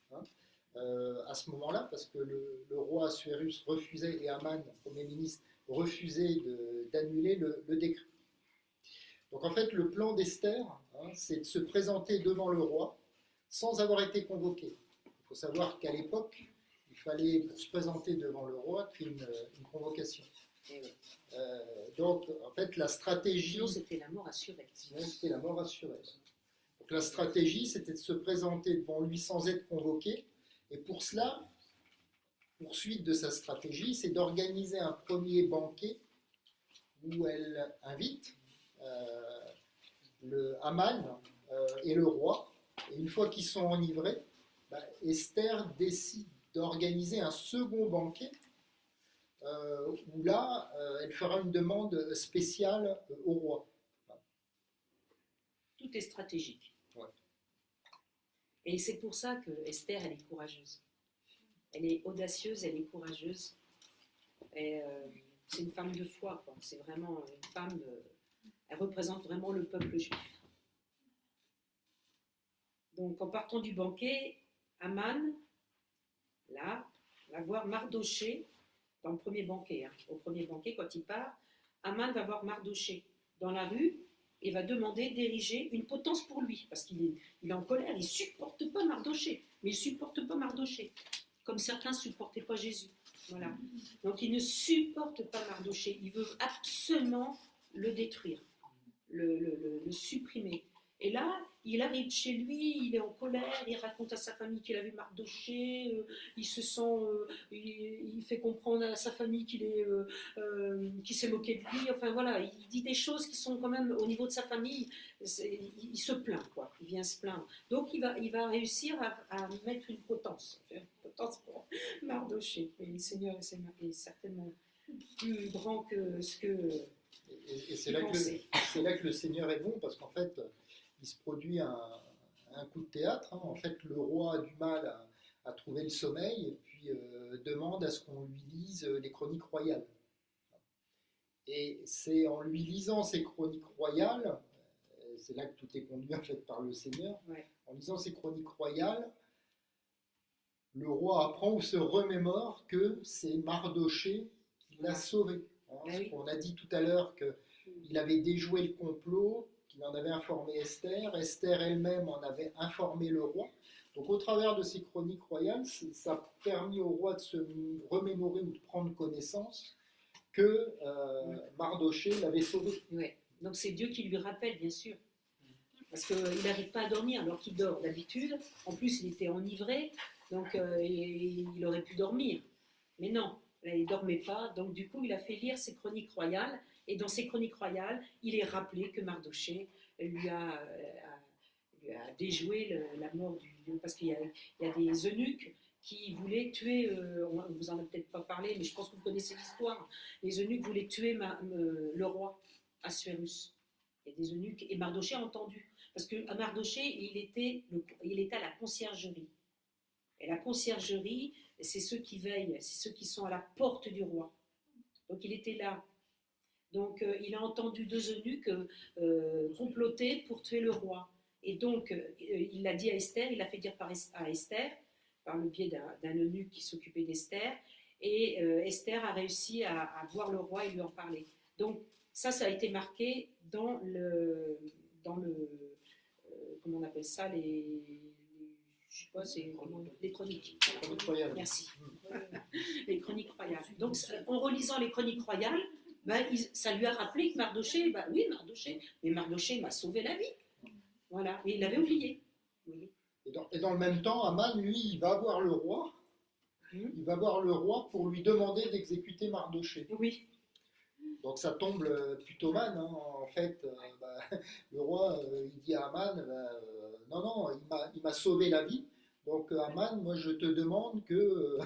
à ce moment-là, parce que le roi Assuérus refusait, et Haman, Premier ministre, refusait d'annuler le décret. Donc en fait, le plan d'Esther, c'est de se présenter devant le roi sans avoir été convoqué. Il faut savoir qu'à l'époque, il fallait, pour se présenter devant le roi, créer une convocation. Donc en fait, la stratégie... Sinon, c'était la mort assurée. Sinon, c'était la mort assurée. Donc la stratégie, c'était de se présenter devant lui sans être convoqué. Et pour cela, poursuite de sa stratégie, c'est d'organiser un premier banquet où elle invite le Haman et le roi. Et une fois qu'ils sont enivrés, Esther décide d'organiser un second banquet où là, elle fera une demande spéciale au roi. Tout est stratégique. Ouais. Et c'est pour ça que Esther, elle est courageuse. Elle est audacieuse, elle est courageuse. Et c'est une femme de foi, quoi. C'est vraiment une femme... elle représente vraiment le peuple juif. Donc, en partant du banquet, Haman, là, va voir Mardochée dans le premier banquet. Au premier banquet, quand il part, Haman va voir Mardochée dans la rue et va demander d'ériger une potence pour lui, parce qu'il est en colère, il ne supporte pas Mardochée, mais il ne supporte pas Mardochée, comme certains ne supportaient pas Jésus. Voilà. Donc il ne supporte pas Mardochée, il veut absolument le détruire, le supprimer. Et là, il arrive chez lui, il est en colère, il raconte à sa famille qu'il a vu Mardochée, il se sent, il fait comprendre à sa famille qu'il s'est moqué de lui. Enfin voilà, il dit des choses qui sont quand même au niveau de sa famille, il se plaint, quoi. Il vient se plaindre. Donc il va réussir à mettre une potence pour Mardochée. Et le Seigneur est certainement plus grand que ce que... Et c'est là que le Seigneur est bon, parce qu'en fait, il se produit un coup de théâtre. En fait, le roi a du mal à trouver le sommeil et puis demande à ce qu'on lui lise les chroniques royales. Et c'est en lui lisant ces chroniques royales, c'est là que tout est conduit en fait par le Seigneur, en lisant ces chroniques royales, le roi apprend ou se remémore que c'est Mardochée qui l'a sauvé. On a dit tout à l'heure qu'il avait déjoué le complot, qu'il en avait informé Esther. Esther elle-même en avait informé le roi. Donc au travers de ces chroniques royales, ça a permis au roi de se remémorer ou de prendre connaissance que Mardochée l'avait sauvé. Ouais. Donc c'est Dieu qui lui rappelle, bien sûr. Parce qu'il n'arrive pas à dormir alors qu'il dort d'habitude. En plus, il était enivré, donc il aurait pu dormir. Mais non. Là, il ne dormait pas, donc du coup il a fait lire ses chroniques royales, et dans ces chroniques royales, il est rappelé que Mardochée lui a déjoué la mort du... Parce qu'il y a des eunuques qui voulaient tuer, on ne vous en a peut-être pas parlé, mais je pense que vous connaissez l'histoire, les eunuques voulaient tuer le roi Assuérus. Il y a des eunuques. Et Mardochée a entendu. Parce que à Mardochée, il était à la conciergerie. Et la conciergerie, c'est ceux qui veillent, c'est ceux qui sont à la porte du roi. Donc il était là. Donc il a entendu deux eunuques comploter pour tuer le roi. Et donc il l'a dit à Esther, il l'a fait dire à Esther, par le biais d'un eunuque qui s'occupait d'Esther. Et Esther a réussi à voir le roi et lui en parler. Donc ça a été marqué dans le comment on appelle ça, je sais pas, c'est les chroniques. Chroniques royales. Merci. Les chroniques royales. Donc, en relisant les chroniques royales, ça lui a rappelé que Mardochée, oui, Mardochée, mais Mardochée m'a sauvé la vie. Voilà, et il l'avait oublié. Oui. Et dans le même temps, Aman, lui, il va voir le roi. Il va voir le roi pour lui demander d'exécuter Mardochée. Oui. Donc ça tombe plutôt mal, hein. En fait, le roi, il dit à Aman, non, il m'a sauvé la vie. Donc Aman, moi je te demande que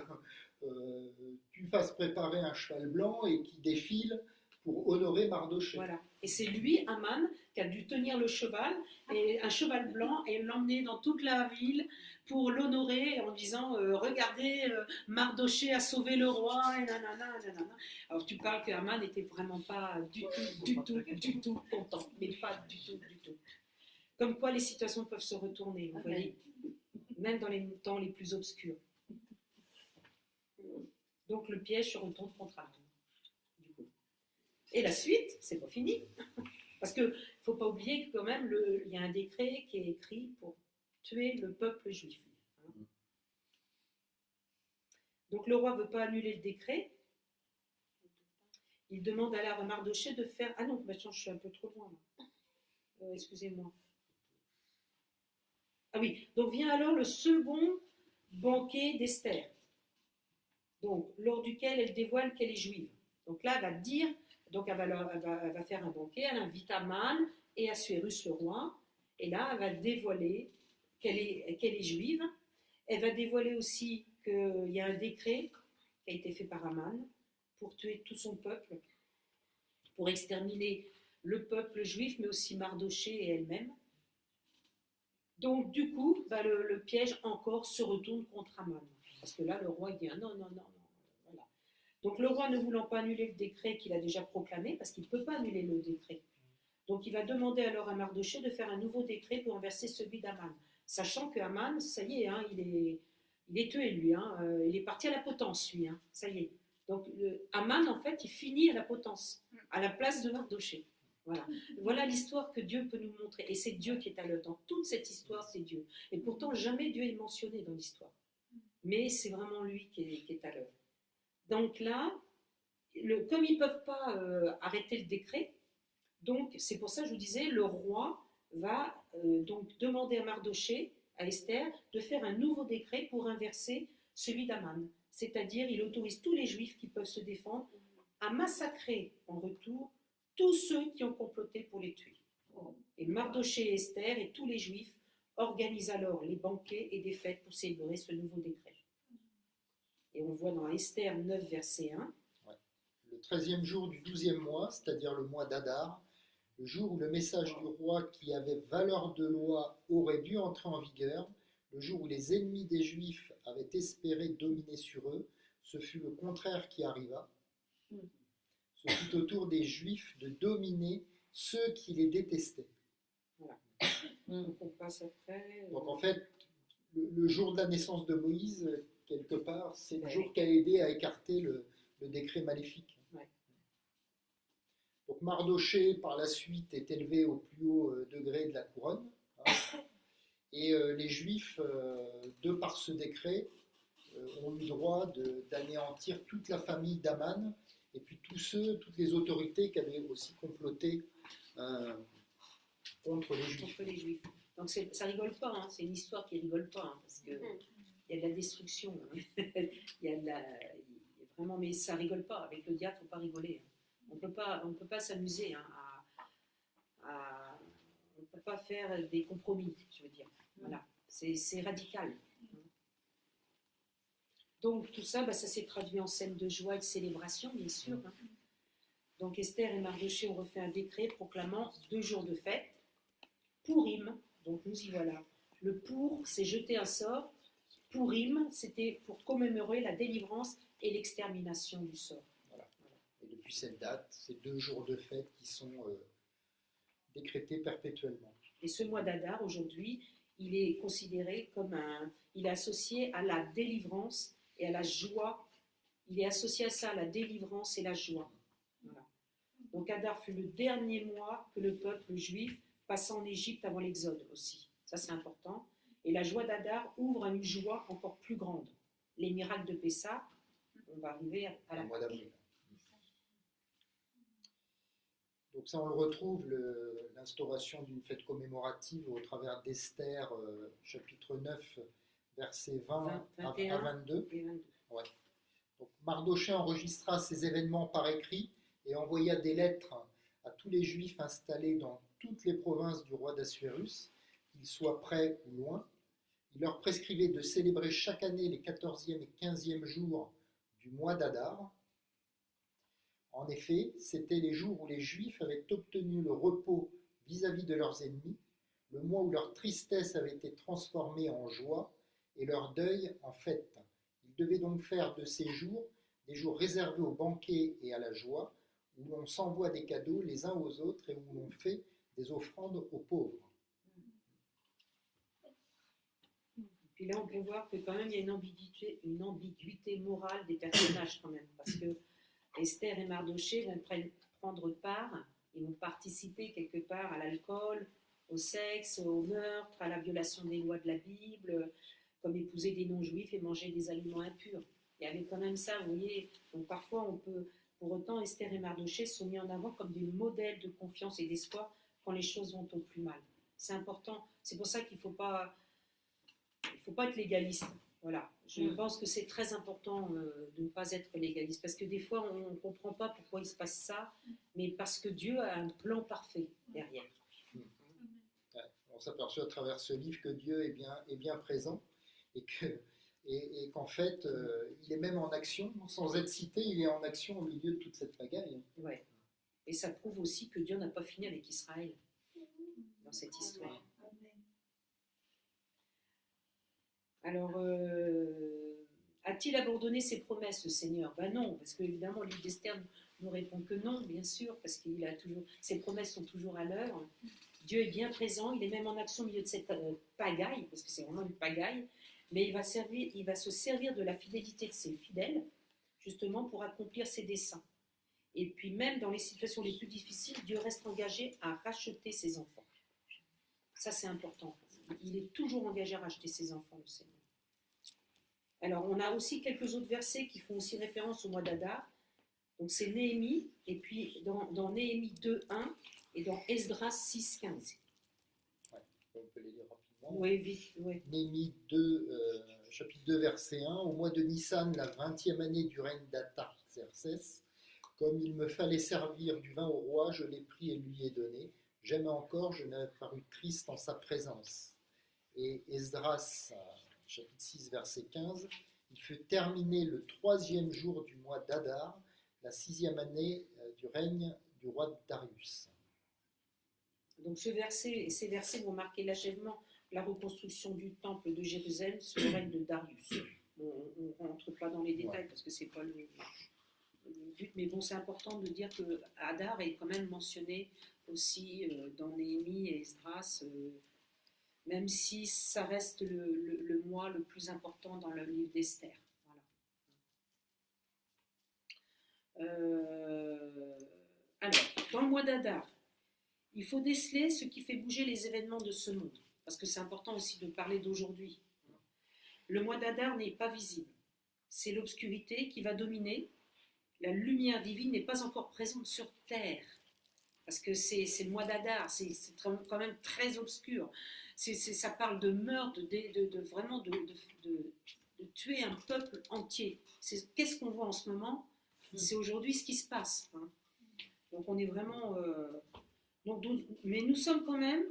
tu fasses préparer un cheval blanc et qui défile pour honorer Mardochée. Voilà. Et c'est lui, Aman, qui a dû tenir le cheval, et un cheval blanc, et l'emmener dans toute la ville pour l'honorer en disant regardez, Mardochée a sauvé le roi, et nanana, nanana. Alors tu parles que Aman n'était vraiment pas du tout content, mais pas du tout. Comme quoi les situations peuvent se retourner, vous voyez, même dans les temps les plus obscurs. Donc le piège se retourne contre Aman. Et la suite, c'est pas fini. Parce qu'il ne faut pas oublier que quand même, il y a un décret qui est écrit pour tuer le peuple juif. Donc le roi ne veut pas annuler le décret. Il demande à Mardochée de faire... Ah non, je suis un peu trop loin. Excusez-moi. Ah oui, donc vient alors le second banquet d'Esther. Donc, lors duquel elle dévoile qu'elle est juive. Donc là, elle va dire... Donc elle va faire un banquet, elle invite Aman et Assuérus le roi, et là elle va dévoiler qu'elle est juive. Elle va dévoiler aussi qu'il y a un décret qui a été fait par Aman pour tuer tout son peuple, pour exterminer le peuple juif, mais aussi Mardochée et elle-même. Donc du coup, le piège encore se retourne contre Aman, parce que là le roi dit ah, non. Donc le roi ne voulant pas annuler le décret qu'il a déjà proclamé, parce qu'il ne peut pas annuler le décret, donc il va demander alors à Mardochée de faire un nouveau décret pour inverser celui d'Aman, sachant que Aman, ça y est, hein, il est tué lui, hein, il est parti à la potence lui, hein, ça y est. Donc Aman en fait il finit à la potence, à la place de Mardochée. Voilà l'histoire que Dieu peut nous montrer, et c'est Dieu qui est à l'œuvre dans toute cette histoire, c'est Dieu. Et pourtant jamais Dieu est mentionné dans l'histoire, mais c'est vraiment lui qui est à l'œuvre. Donc là, comme ils ne peuvent pas arrêter le décret, donc c'est pour ça que je vous disais, le roi va donc demander à Mardochée, à Esther, de faire un nouveau décret pour inverser celui d'Aman. C'est-à-dire, il autorise tous les juifs qui peuvent se défendre à massacrer en retour tous ceux qui ont comploté pour les tuer. Et Mardochée et Esther et tous les juifs organisent alors les banquets et des fêtes pour célébrer ce nouveau décret. Et on voit dans Esther 9, verset 1. Le 13e jour du 12e mois, c'est-à-dire le mois d'Adar, le jour où le message du roi qui avait valeur de loi aurait dû entrer en vigueur, le jour où les ennemis des Juifs avaient espéré dominer sur eux, ce fut le contraire qui arriva. Ce fut au tour des Juifs de dominer ceux qui les détestaient. Voilà. Donc on passe après. Donc en fait, le jour de la naissance de Moïse, quelque part, c'est le jour qui a aidé à écarter le décret maléfique. Ouais. Donc Mardochée, par la suite, est élevé au plus haut degré de la couronne. Et les Juifs, de par ce décret, ont eu droit d'anéantir toute la famille d'Aman et puis toutes les autorités qui avaient aussi comploté contre les Juifs. Donc ça rigole pas, hein, c'est une histoire qui rigole pas, hein, parce qu'il y a de la destruction, hein. Il y a vraiment, mais ça rigole pas. Avec le diable, il ne faut pas rigoler. On peut pas s'amuser, hein, on ne peut pas faire des compromis, je veux dire. Voilà, c'est radical. Donc tout ça, ça s'est traduit en scène de joie et de célébration, bien sûr. Hein. Donc Esther et Mardochée ont refait un décret proclamant 2 jours de fête. Pourim, donc nous y voilà. Le pour, c'est jeter un sort. Pourim, c'était pour commémorer la délivrance et l'extermination du sort. Voilà. Et depuis cette date, ces 2 jours de fête qui sont décrétés perpétuellement. Et ce mois d'Adar, aujourd'hui, il est considéré comme il est associé à la délivrance et à la joie. Il est associé à ça, la délivrance et la joie. Voilà. Donc Adar fut le dernier mois que le peuple juif passa en Égypte avant l'Exode aussi. Ça, c'est important. Et la joie d'Adar ouvre à une joie encore plus grande. Les miracles de Pessah, on va arriver à la mois d'avril. Donc ça, on le retrouve, l'instauration d'une fête commémorative au travers d'Esther, chapitre 9, versets 20 à 22. Et 22. Ouais. Donc Mardochée enregistra ces événements par écrit et envoya des lettres à tous les Juifs installés dans toutes les provinces du roi d'Assuérus, qu'ils soient près ou loin. Il leur prescrivait de célébrer chaque année les 14e et 15e jours du mois d'Adar. En effet, c'étaient les jours où les Juifs avaient obtenu le repos vis-à-vis de leurs ennemis, le mois où leur tristesse avait été transformée en joie et leur deuil en fête. Ils devaient donc faire de ces jours des jours réservés aux banquets et à la joie, où l'on s'envoie des cadeaux les uns aux autres et où l'on fait des offrandes aux pauvres. Puis là, on peut voir que quand même, il y a une ambiguïté morale des personnages quand même, parce que Esther et Mardochée vont prendre part, ils vont participer quelque part à l'alcool, au sexe, au meurtre, à la violation des lois de la Bible, comme épouser des non-juifs et manger des aliments impurs. Il y avait quand même ça, vous voyez. Donc parfois, on peut, pour autant, Esther et Mardochée sont mis en avant comme des modèles de confiance et d'espoir quand les choses vont au plus mal. C'est important. C'est pour ça qu'il ne faut pas être légaliste. Voilà. Je pense que c'est très important de ne pas être légaliste, parce que des fois, on ne comprend pas pourquoi il se passe ça, mais parce que Dieu a un plan parfait derrière. Ouais, on s'aperçoit à travers ce livre que Dieu est bien présent et qu'en fait, il est même en action, sans être cité, il est en action au milieu de toute cette pagaille. Ouais. Et ça prouve aussi que Dieu n'a pas fini avec Israël dans cette histoire. Alors, a-t-il abandonné ses promesses, le Seigneur? Ben non, parce qu'évidemment, le livre d'Esther nous répond que non, bien sûr, parce qu'il a toujours, ses promesses sont toujours à l'heure. Dieu est bien présent, il est même en action au milieu de cette pagaille, parce que c'est vraiment une pagaille, mais il va se servir de la fidélité de ses fidèles, justement pour accomplir ses desseins. Et puis même dans les situations les plus difficiles, Dieu reste engagé à racheter ses enfants. Ça, c'est important. Il est toujours engagé à racheter ses enfants, le Seigneur. Alors, on a aussi quelques autres versets qui font aussi référence au mois d'Adar. Donc, c'est Néhémie, et puis dans Néhémie 2.1 et dans Esdras 6.15. Ouais, on peut les lire rapidement. Oui, vite, oui. Néhémie 2, chapitre 2, verset 1. Au mois de Nissan, la 20e année du règne d'Artaxerxès, comme il me fallait servir du vin au roi, je l'ai pris et lui ai donné. Jamais encore, je n'avais paru triste en sa présence. Et Esdras, chapitre 6, verset 15, il fut terminé le 3e jour du mois d'Adar, la 6e année du règne du roi Darius. Donc ces versets vont marquer l'achèvement de la reconstruction du temple de Jérusalem sous le règne de Darius. On ne rentre pas dans les détails parce que ce n'est pas le but, mais bon, c'est important de dire que Adar est quand même mentionné aussi dans Néhémie et Esdras, même si ça reste le mois le plus important dans le livre d'Esther. Voilà. Alors, dans le mois d'Adar, il faut déceler ce qui fait bouger les événements de ce monde, parce que c'est important aussi de parler d'aujourd'hui. Le mois d'Adar n'est pas visible. C'est l'obscurité qui va dominer. La lumière divine n'est pas encore présente sur terre. Parce que c'est le mois d'Adar, c'est quand même très obscur. Ça parle de meurtre, vraiment de tuer un peuple entier. Qu'est-ce qu'on voit en ce moment? C'est aujourd'hui ce qui se passe. Hein. Donc on est vraiment... mais nous sommes quand même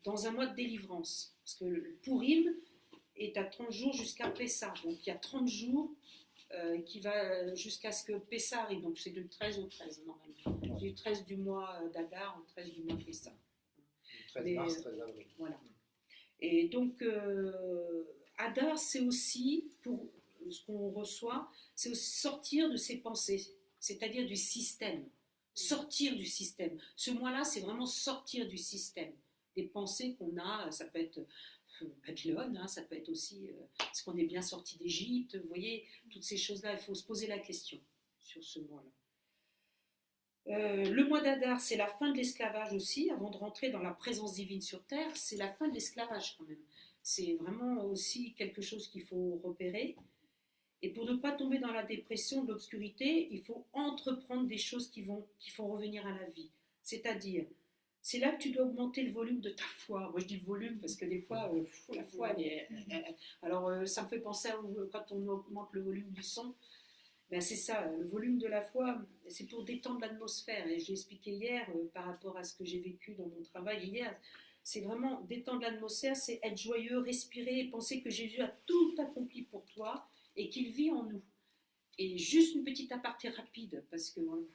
dans un mois de délivrance. Parce que le Pourim est à 30 jours jusqu'à Pessah. Donc il y a 30 jours qui va jusqu'à ce que Pessa arrive. Donc c'est du 13 au 13 normalement. Du 13 du mois d'Adar au 13 du mois de Pessa. 13 mars, 13 avril. Voilà. Et donc, Adar, c'est aussi, pour ce qu'on reçoit, c'est aussi sortir de ses pensées, c'est-à-dire du système. Sortir du système. Ce mois-là, c'est vraiment sortir du système. Des pensées qu'on a, ça peut être Babylone, hein, ça peut être aussi est-ce qu'on est bien sorti d'Égypte, vous voyez, toutes ces choses-là, il faut se poser la question sur ce mois-là. Le mois d'Adar, c'est la fin de l'esclavage aussi, avant de rentrer dans la présence divine sur terre, c'est la fin de l'esclavage quand même. C'est vraiment aussi quelque chose qu'il faut repérer. Et pour ne pas tomber dans la dépression, de l'obscurité, il faut entreprendre des choses qui font revenir à la vie. C'est-à-dire, c'est là que tu dois augmenter le volume de ta foi. Moi je dis volume parce que des fois, la foi, alors ça me fait penser à quand on augmente le volume du son. Ben c'est ça, le volume de la foi, c'est pour détendre l'atmosphère. Et j'ai expliqué hier par rapport à ce que j'ai vécu dans mon travail hier. C'est vraiment détendre l'atmosphère, c'est être joyeux, respirer, penser que Jésus a tout accompli pour toi et qu'il vit en nous. Et juste une petite aparté rapide, parce qu'on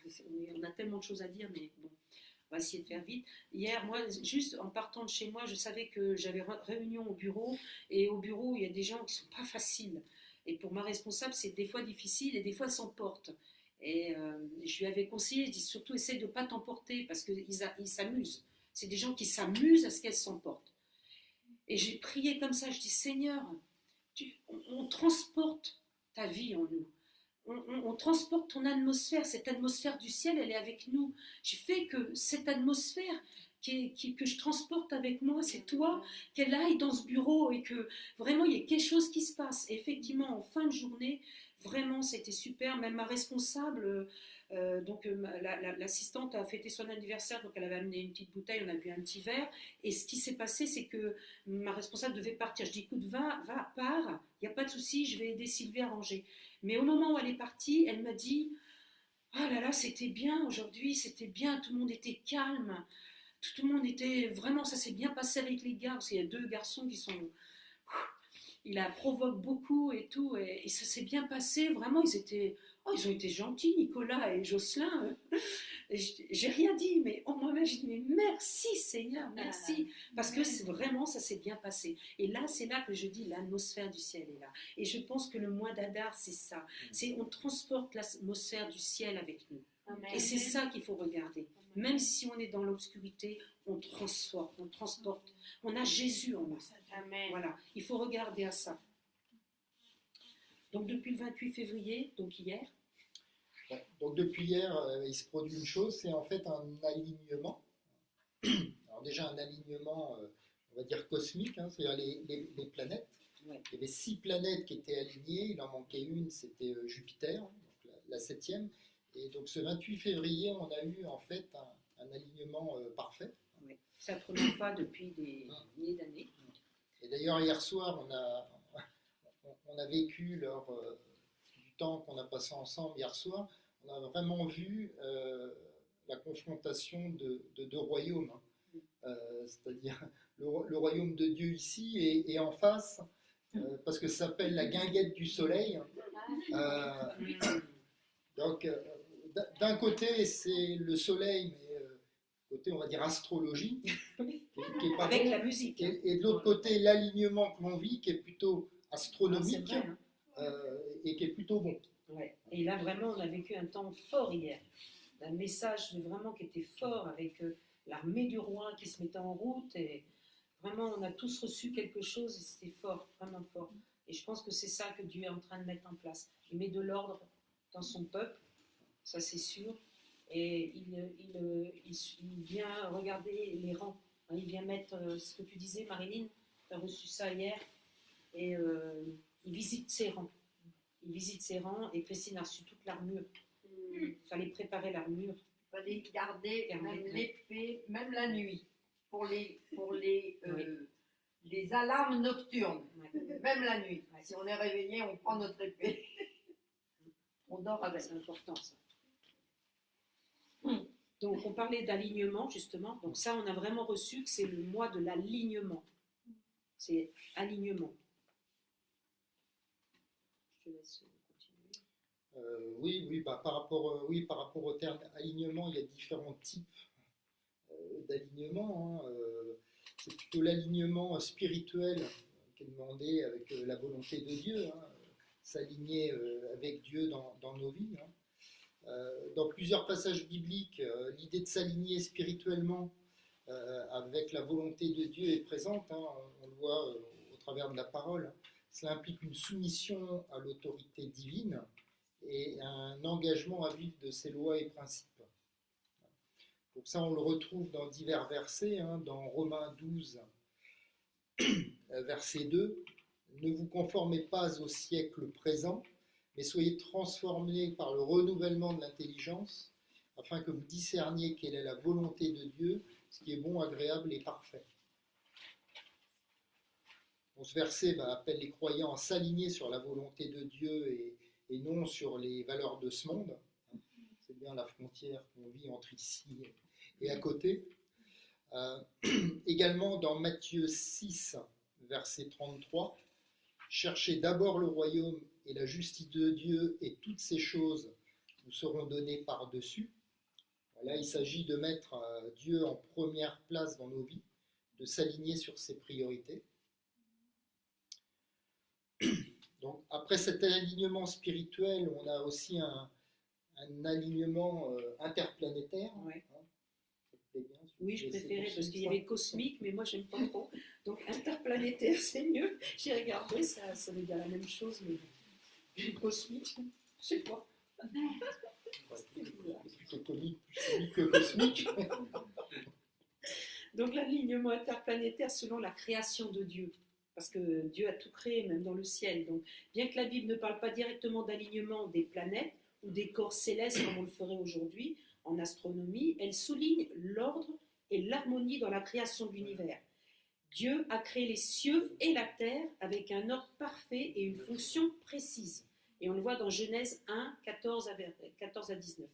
a tellement de choses à dire, mais bon, on va essayer de faire vite. Hier, moi, juste en partant de chez moi, je savais que j'avais réunion au bureau, et au bureau, il y a des gens qui ne sont pas faciles. Et pour ma responsable, c'est des fois difficile et des fois, elle s'emporte. Et je lui avais conseillé, je dis surtout, essaye de ne pas t'emporter parce qu'ils s'amusent. C'est des gens qui s'amusent à ce qu'elle s'emporte. Et j'ai prié comme ça, je dis, Seigneur, on transporte ta vie en nous. On transporte ton atmosphère, cette atmosphère du ciel, elle est avec nous. J'ai fait que cette atmosphère que je transporte avec moi, c'est toi, qu'elle aille dans ce bureau et que vraiment il y ait quelque chose qui se passe. Et effectivement, en fin de journée, vraiment c'était super. Même ma responsable, l'assistante a fêté son anniversaire, donc elle avait amené une petite bouteille, on a bu un petit verre. Et ce qui s'est passé, c'est que ma responsable devait partir. Je dis, écoute, pars, il n'y a pas de souci, je vais aider Sylvie à ranger. Mais au moment où elle est partie, elle m'a dit, ah là là, c'était bien aujourd'hui, c'était bien, tout le monde était calme. Tout le monde était vraiment, ça s'est bien passé avec les gars, parce qu'il y a 2 garçons qui sont, il la provoque beaucoup et tout, et ça s'est bien passé, vraiment, ils ont été gentils, Nicolas et Jocelyn. J'ai rien dit, mais en moi-même, j'ai dit, mais merci Seigneur, merci, parce que vraiment, ça s'est bien passé. Et là, c'est là que je dis, l'atmosphère du ciel est là. Et je pense que le mois d'Adar, c'est ça. On transporte l'atmosphère du ciel avec nous. Amen. Et c'est ça qu'il faut regarder. Même si on est dans l'obscurité, on transporte. On a Jésus en nous. Amen. Voilà, il faut regarder à ça. Donc depuis le 28 février, donc hier. Donc depuis hier, il se produit une chose, c'est en fait un alignement. Alors déjà un alignement, on va dire cosmique, hein, c'est-à-dire les planètes. Ouais. Il y avait 6 planètes qui étaient alignées, il en manquait une, c'était Jupiter, donc la 7e. Et donc ce 28 février, on a eu en fait un alignement parfait. Oui. C'est la première fois depuis des milliers d'années. Et d'ailleurs, hier soir, on a vécu lors du temps qu'on a passé ensemble hier soir, on a vraiment vu la confrontation de 2 royaumes. C'est-à-dire le royaume de Dieu ici et en face, parce que ça s'appelle la guinguette du soleil. Donc, d'un côté, c'est le soleil, mais côté, on va dire, astrologie, qui est pas avec bon, la musique. Et de l'autre côté, l'alignement que l'on vit, qui est plutôt astronomique, vrai, hein. Et qui est plutôt bon. Ouais. Et là, vraiment, on a vécu un temps fort hier. Un message vraiment qui était fort, avec l'armée du roi qui se mettait en route. Et vraiment, on a tous reçu quelque chose, et c'était fort, vraiment fort. Et je pense que c'est ça que Dieu est en train de mettre en place. Il met de l'ordre dans son peuple, ça c'est sûr. Et il vient regarder les rangs. Il vient mettre ce que tu disais, Marilyn, tu as reçu ça hier. Et il visite ses rangs. Il visite ses rangs et Christine a reçu toute l'armure. Il fallait préparer l'armure. Il fallait garder même l'épée, même la nuit, pour les alarmes nocturnes, même la nuit. Si on est réveillé, on prend notre épée. On dort avec. C'est important ça. Donc on parlait d'alignement justement. Donc ça on a vraiment reçu que c'est le mois de l'alignement. C'est alignement. Je te laisse continuer. Oui, bah, par rapport au terme alignement, il y a différents types d'alignement, hein. C'est plutôt l'alignement spirituel qui est demandé avec la volonté de Dieu, hein, s'aligner avec Dieu dans nos vies, hein. Dans plusieurs passages bibliques, l'idée de s'aligner spirituellement avec la volonté de Dieu est présente, hein, on le voit au travers de la parole, hein. Cela implique une soumission à l'autorité divine et un engagement à vivre de ses lois et principes. Donc ça, on le retrouve dans divers versets, hein, dans Romains 12, verset 2. « Ne vous conformez pas au siècle présent, mais soyez transformés par le renouvellement de l'intelligence, afin que vous discerniez quelle est la volonté de Dieu, ce qui est bon, agréable et parfait. » Bon, ce verset appelle les croyants à s'aligner sur la volonté de Dieu et non sur les valeurs de ce monde. C'est bien la frontière qu'on vit entre ici et à côté. Également dans Matthieu 6, verset 33, « Cherchez d'abord le royaume et la justice de Dieu, et toutes ces choses vous seront données par-dessus. » Là, il s'agit de mettre Dieu en première place dans nos vies, de s'aligner sur ses priorités. Donc, après cet alignement spirituel, on a aussi un alignement interplanétaire. Ouais. Hein, ça te plaît bien, Oui, je préférais parce qu'il y avait cosmique, mais moi j'aime pas trop. Donc interplanétaire, c'est mieux. J'ai regardé, ça veut dire la même chose, mais cosmique, je sais pas. Plutôt comique que cosmique. Donc l'alignement interplanétaire selon la création de Dieu. Parce que Dieu a tout créé, même dans le ciel. Donc, bien que la Bible ne parle pas directement d'alignement des planètes ou des corps célestes comme on le ferait aujourd'hui en astronomie, elle souligne l'ordre et l'harmonie dans la création de l'univers. Dieu a créé les cieux et la terre avec un ordre parfait et une fonction précise. Et on le voit dans Genèse 1, 14 à 19.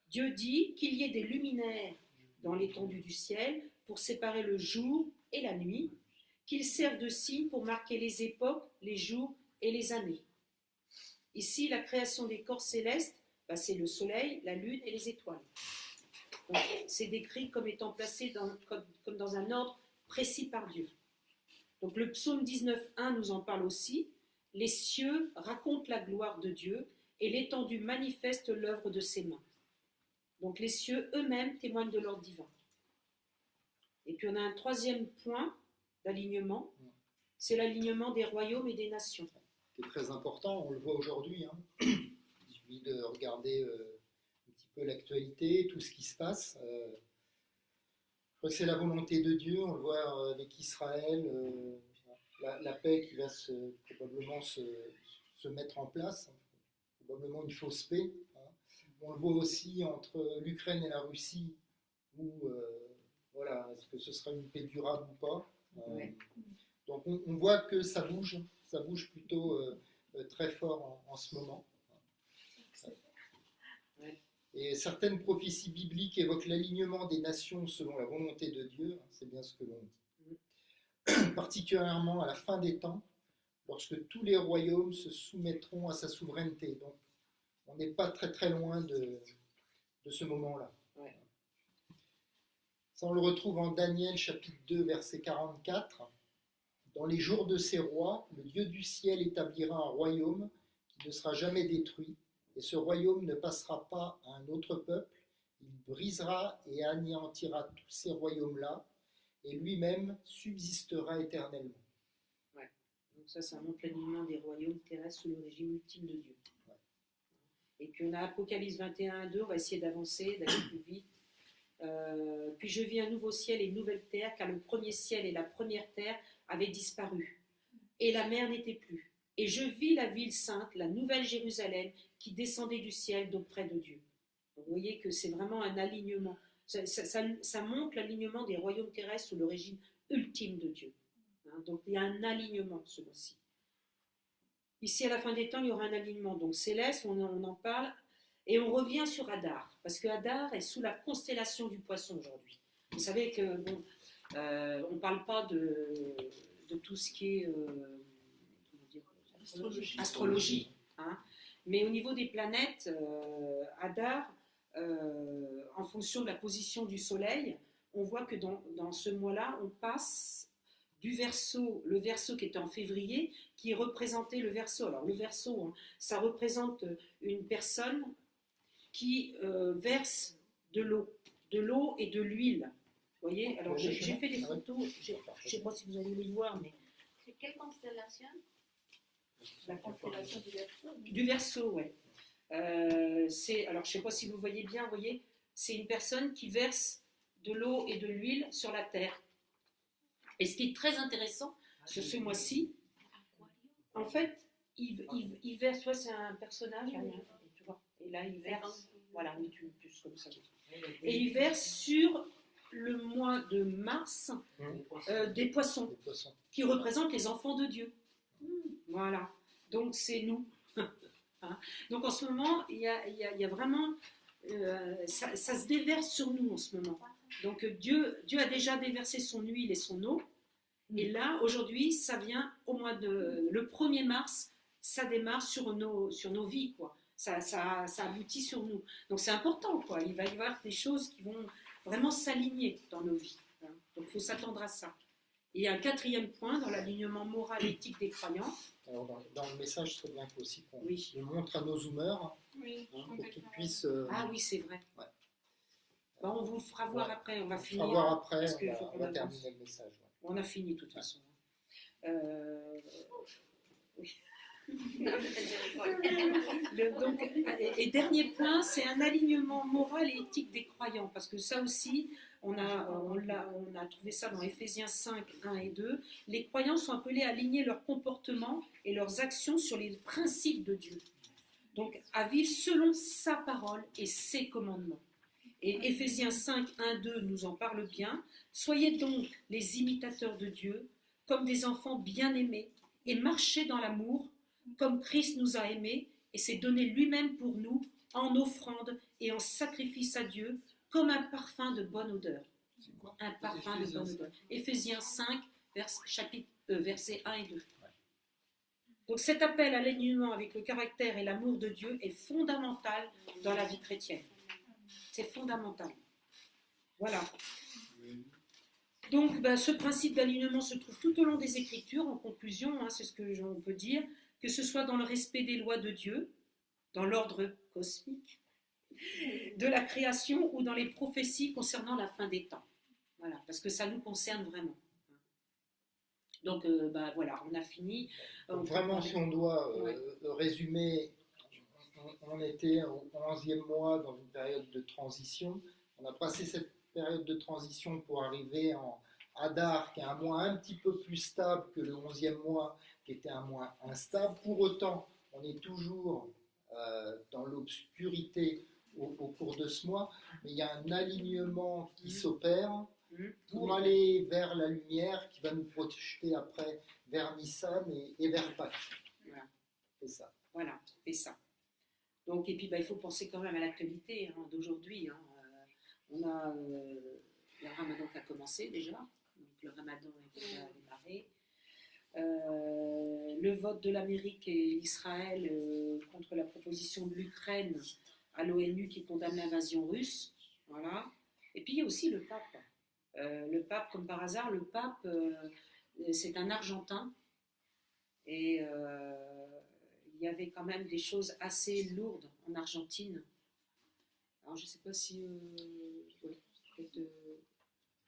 Dieu dit qu'il y ait des luminaires dans l'étendue du ciel pour séparer le jour et la nuit, qu'ils servent de signe pour marquer les époques, les jours et les années. Ici, la création des corps célestes, c'est le soleil, la lune et les étoiles. Donc, c'est décrit comme étant placé comme dans un ordre précis par Dieu. Donc le psaume 19.1 nous en parle aussi. Les cieux racontent la gloire de Dieu et l'étendue manifeste l'œuvre de ses mains. Donc les cieux eux-mêmes témoignent de l'ordre divin. Et puis on a un troisième point d'alignement, c'est l'alignement des royaumes et des nations. C'est très important, on le voit aujourd'hui. Hein. Il suffit de regarder un petit peu l'actualité, tout ce qui se passe. Je crois que c'est la volonté de Dieu, on le voit avec Israël, la paix qui va probablement se mettre en place, probablement une fausse paix. Hein. On le voit aussi entre l'Ukraine et la Russie, où voilà, est-ce que ce sera une paix durable ou pas. Ouais. Donc on voit que ça bouge plutôt très fort en ce moment. Ouais. Et certaines prophéties bibliques évoquent l'alignement des nations selon la volonté de Dieu, c'est bien ce que l'on dit. Particulièrement à la fin des temps, lorsque tous les royaumes se soumettront à sa souveraineté. Donc on n'est pas très très loin de ce moment-là. Ouais. Ça, on le retrouve en Daniel chapitre 2, verset 44. Dans les jours de ces rois, le Dieu du ciel établira un royaume qui ne sera jamais détruit, et ce royaume ne passera pas à un autre peuple. Il brisera et anéantira tous ces royaumes-là, et lui-même subsistera éternellement. Ouais. Donc ça montre l'alignement des royaumes terrestres sous le régime ultime de Dieu. Ouais. Et puis on a Apocalypse 21, 2, on va essayer d'avancer, d'aller plus vite. Puis je vis un nouveau ciel et une nouvelle terre, car le premier ciel et la première terre avaient disparu, et la mer n'était plus. Et je vis la ville sainte, la nouvelle Jérusalem, qui descendait du ciel d'auprès de Dieu. Donc, vous voyez que c'est vraiment un alignement. Ça montre l'alignement des royaumes terrestres sous le régime ultime de Dieu. Hein, donc il y a un alignement ce mois-ci. Ici, à la fin des temps, il y aura un alignement donc céleste, on en parle. Et on revient sur Hadar, parce que Hadar est sous la constellation du poisson aujourd'hui. Vous savez que on ne parle pas de tout ce qui est astrologie. Hein. Mais au niveau des planètes, Hadar, en fonction de la position du Soleil, on voit que dans ce mois-là, on passe du Verseau, le Verseau qui était en février, qui représentait le Verseau. Alors le Verseau, hein, ça représente une personne qui verse de l'eau et de l'huile. Vous voyez, alors j'ai fait des photos, je ne sais pas si vous allez les voir, mais... C'est quelle constellation? La constellation du Verseau. Du Verseau, oui. Alors je ne sais pas si vous voyez bien, vous voyez, c'est une personne qui verse de l'eau et de l'huile sur la terre. Et ce qui est très intéressant, c'est ce mois-ci, en fait, il verse, soit c'est un personnage, tu vois, et là il verse, voilà, oui, plus comme ça. Et il verse sur le mois de mars des poissons, qui représentent les enfants de Dieu. Voilà, donc c'est nous. Hein. Donc en ce moment, il y a vraiment, ça se déverse sur nous en ce moment. Donc Dieu a déjà déversé son huile et son eau. Et là, aujourd'hui, ça vient le 1er mars, ça démarre sur nos vies, quoi. Ça aboutit sur nous. Donc c'est important, quoi. Il va y avoir des choses qui vont vraiment s'aligner dans nos vies. Hein. Donc il faut s'attendre à ça. Et il y a un 4e point dans l'alignement moral et éthique des croyants. Alors dans le message, ce serait bien aussi qu'on Oui. le montre à nos zoomers, Oui, pour qu'ils puissent... Ah oui, c'est vrai. Ouais. Bon, on vous le fera voir après, on va On finir. va voir après, parce qu'il faut on qu'on va avance. terminer le message. Ouais. On a fini de toute façon. Oui. Et dernier point, c'est un alignement moral et éthique des croyants, parce que ça aussi, on a trouvé ça dans Éphésiens 5, 1 et 2. Les croyants sont appelés à aligner leur comportement et leurs actions sur les principes de Dieu. Donc, à vivre selon sa parole et ses commandements. Et Éphésiens 5, 1, 2 nous en parle bien. Soyez donc les imitateurs de Dieu, comme des enfants bien-aimés, et marchez dans l'amour, comme Christ nous a aimés et s'est donné lui-même pour nous, en offrande et en sacrifice à Dieu, comme un parfum de bonne odeur. Un parfum de bonne odeur. Éphésiens 5, versets 1 et 2. Donc cet appel à l'alignement avec le caractère et l'amour de Dieu est fondamental dans la vie chrétienne. C'est fondamental. Voilà. Donc ce principe d'alignement se trouve tout au long des Écritures. En conclusion, c'est ce que l'on peut dire, que ce soit dans le respect des lois de Dieu, dans l'ordre cosmique, de la création ou dans les prophéties concernant la fin des temps. Voilà, parce que ça nous concerne vraiment. Donc voilà, on a fini. Donc, vraiment, si on doit résumer, on était au 11e mois dans une période de transition. On a passé cette période de transition pour arriver en Hadar, qui est un mois un petit peu plus stable que le 11e mois, qui était un mois instable. Pour autant, on est toujours dans l'obscurité au cours de ce mois, mais il y a un alignement qui s'opère pour aller vers la lumière qui va nous projeter après vers Nissan et vers Pâques. Voilà. C'est ça. Voilà, c'est ça. Donc, et puis il faut penser quand même à l'actualité d'aujourd'hui. On a le Ramadan qui a commencé déjà, donc le Ramadan est déjà démarré. Le vote de l'Amérique et l'Israël contre la proposition de l'Ukraine à l'ONU qui condamne l'invasion russe. Voilà. Et puis il y a aussi le pape. Le pape, comme par hasard, le pape, c'est un Argentin. Et il y avait quand même des choses assez lourdes en Argentine. Alors je ne sais pas si... peut-être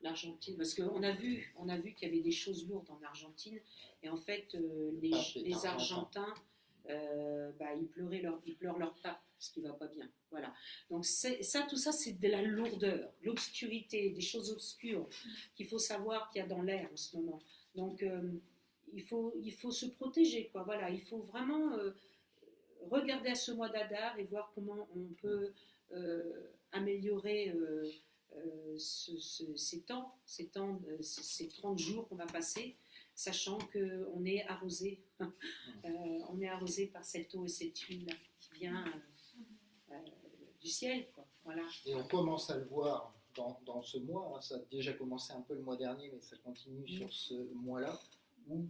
l'Argentine, parce qu'on a vu qu'il y avait des choses lourdes en Argentine. Et en fait, les Argentins, ils pleurent leur pape, ce qui ne va pas bien. Voilà. Donc tout ça, c'est de la lourdeur, l'obscurité, des choses obscures qu'il faut savoir qu'il y a dans l'air en ce moment. Donc, il faut se protéger, quoi. Voilà, il faut vraiment regarder à ce mois d'Adar et voir comment on peut améliorer ces 30 jours qu'on va passer, sachant qu'on est arrosé, on est arrosé par cette eau et cette huile qui vient du ciel, quoi. Voilà. Et on commence à le voir dans ce mois, ça a déjà commencé un peu le mois dernier, mais ça continue sur ce mois-là, où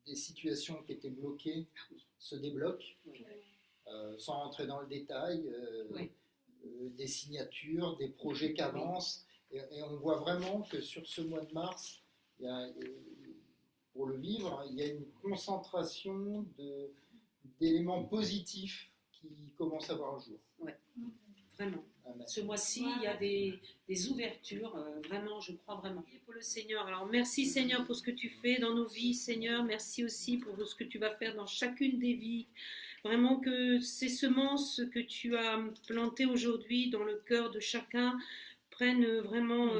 des situations qui étaient bloquées se débloquent. sans entrer dans le détail, Oui. des signatures, des projets qui avancent. Et on voit vraiment que sur ce mois de mars, pour le vivre, il y a une concentration d'éléments positifs qui commencent à voir le jour. Vraiment. Amen. Ce mois-ci, il y a des ouvertures, vraiment, je crois vraiment. Et pour le Seigneur, alors merci Seigneur pour ce que tu fais dans nos vies, Seigneur, merci aussi pour ce que tu vas faire dans chacune des vies. Vraiment que ces semences que tu as plantées aujourd'hui dans le cœur de chacun prennent vraiment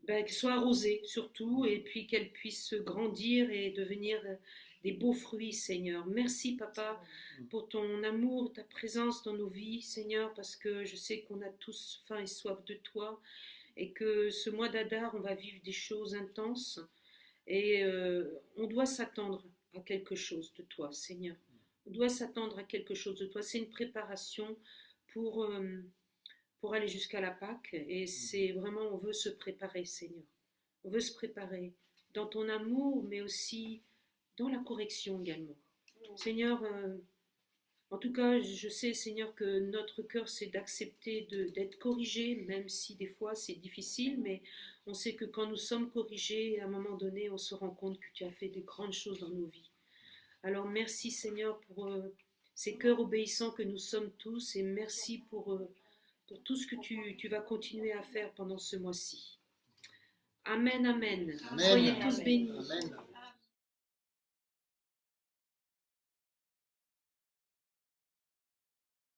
qu'elles soient arrosées surtout, et puis qu'elles puissent grandir et devenir des beaux fruits, Seigneur. Merci, Papa, pour ton amour, ta présence dans nos vies, Seigneur, parce que je sais qu'on a tous faim et soif de toi, et que ce mois d'Adar, on va vivre des choses intenses, et on doit s'attendre à quelque chose de toi, Seigneur. On doit s'attendre à quelque chose de toi. C'est une préparation pour aller jusqu'à la Pâque, et c'est vraiment, on veut se préparer, Seigneur. On veut se préparer dans ton amour, mais aussi dans la correction également. Seigneur, en tout cas, je sais, Seigneur, que notre cœur, c'est d'accepter d'être corrigé, même si des fois c'est difficile, mais on sait que quand nous sommes corrigés, à un moment donné, on se rend compte que tu as fait de grandes choses dans nos vies. Alors merci, Seigneur, pour ces cœurs obéissants que nous sommes tous, et merci pour tout ce que tu vas continuer à faire pendant ce mois-ci. Amen, amen. Amen. Soyez tous bénis. Amen.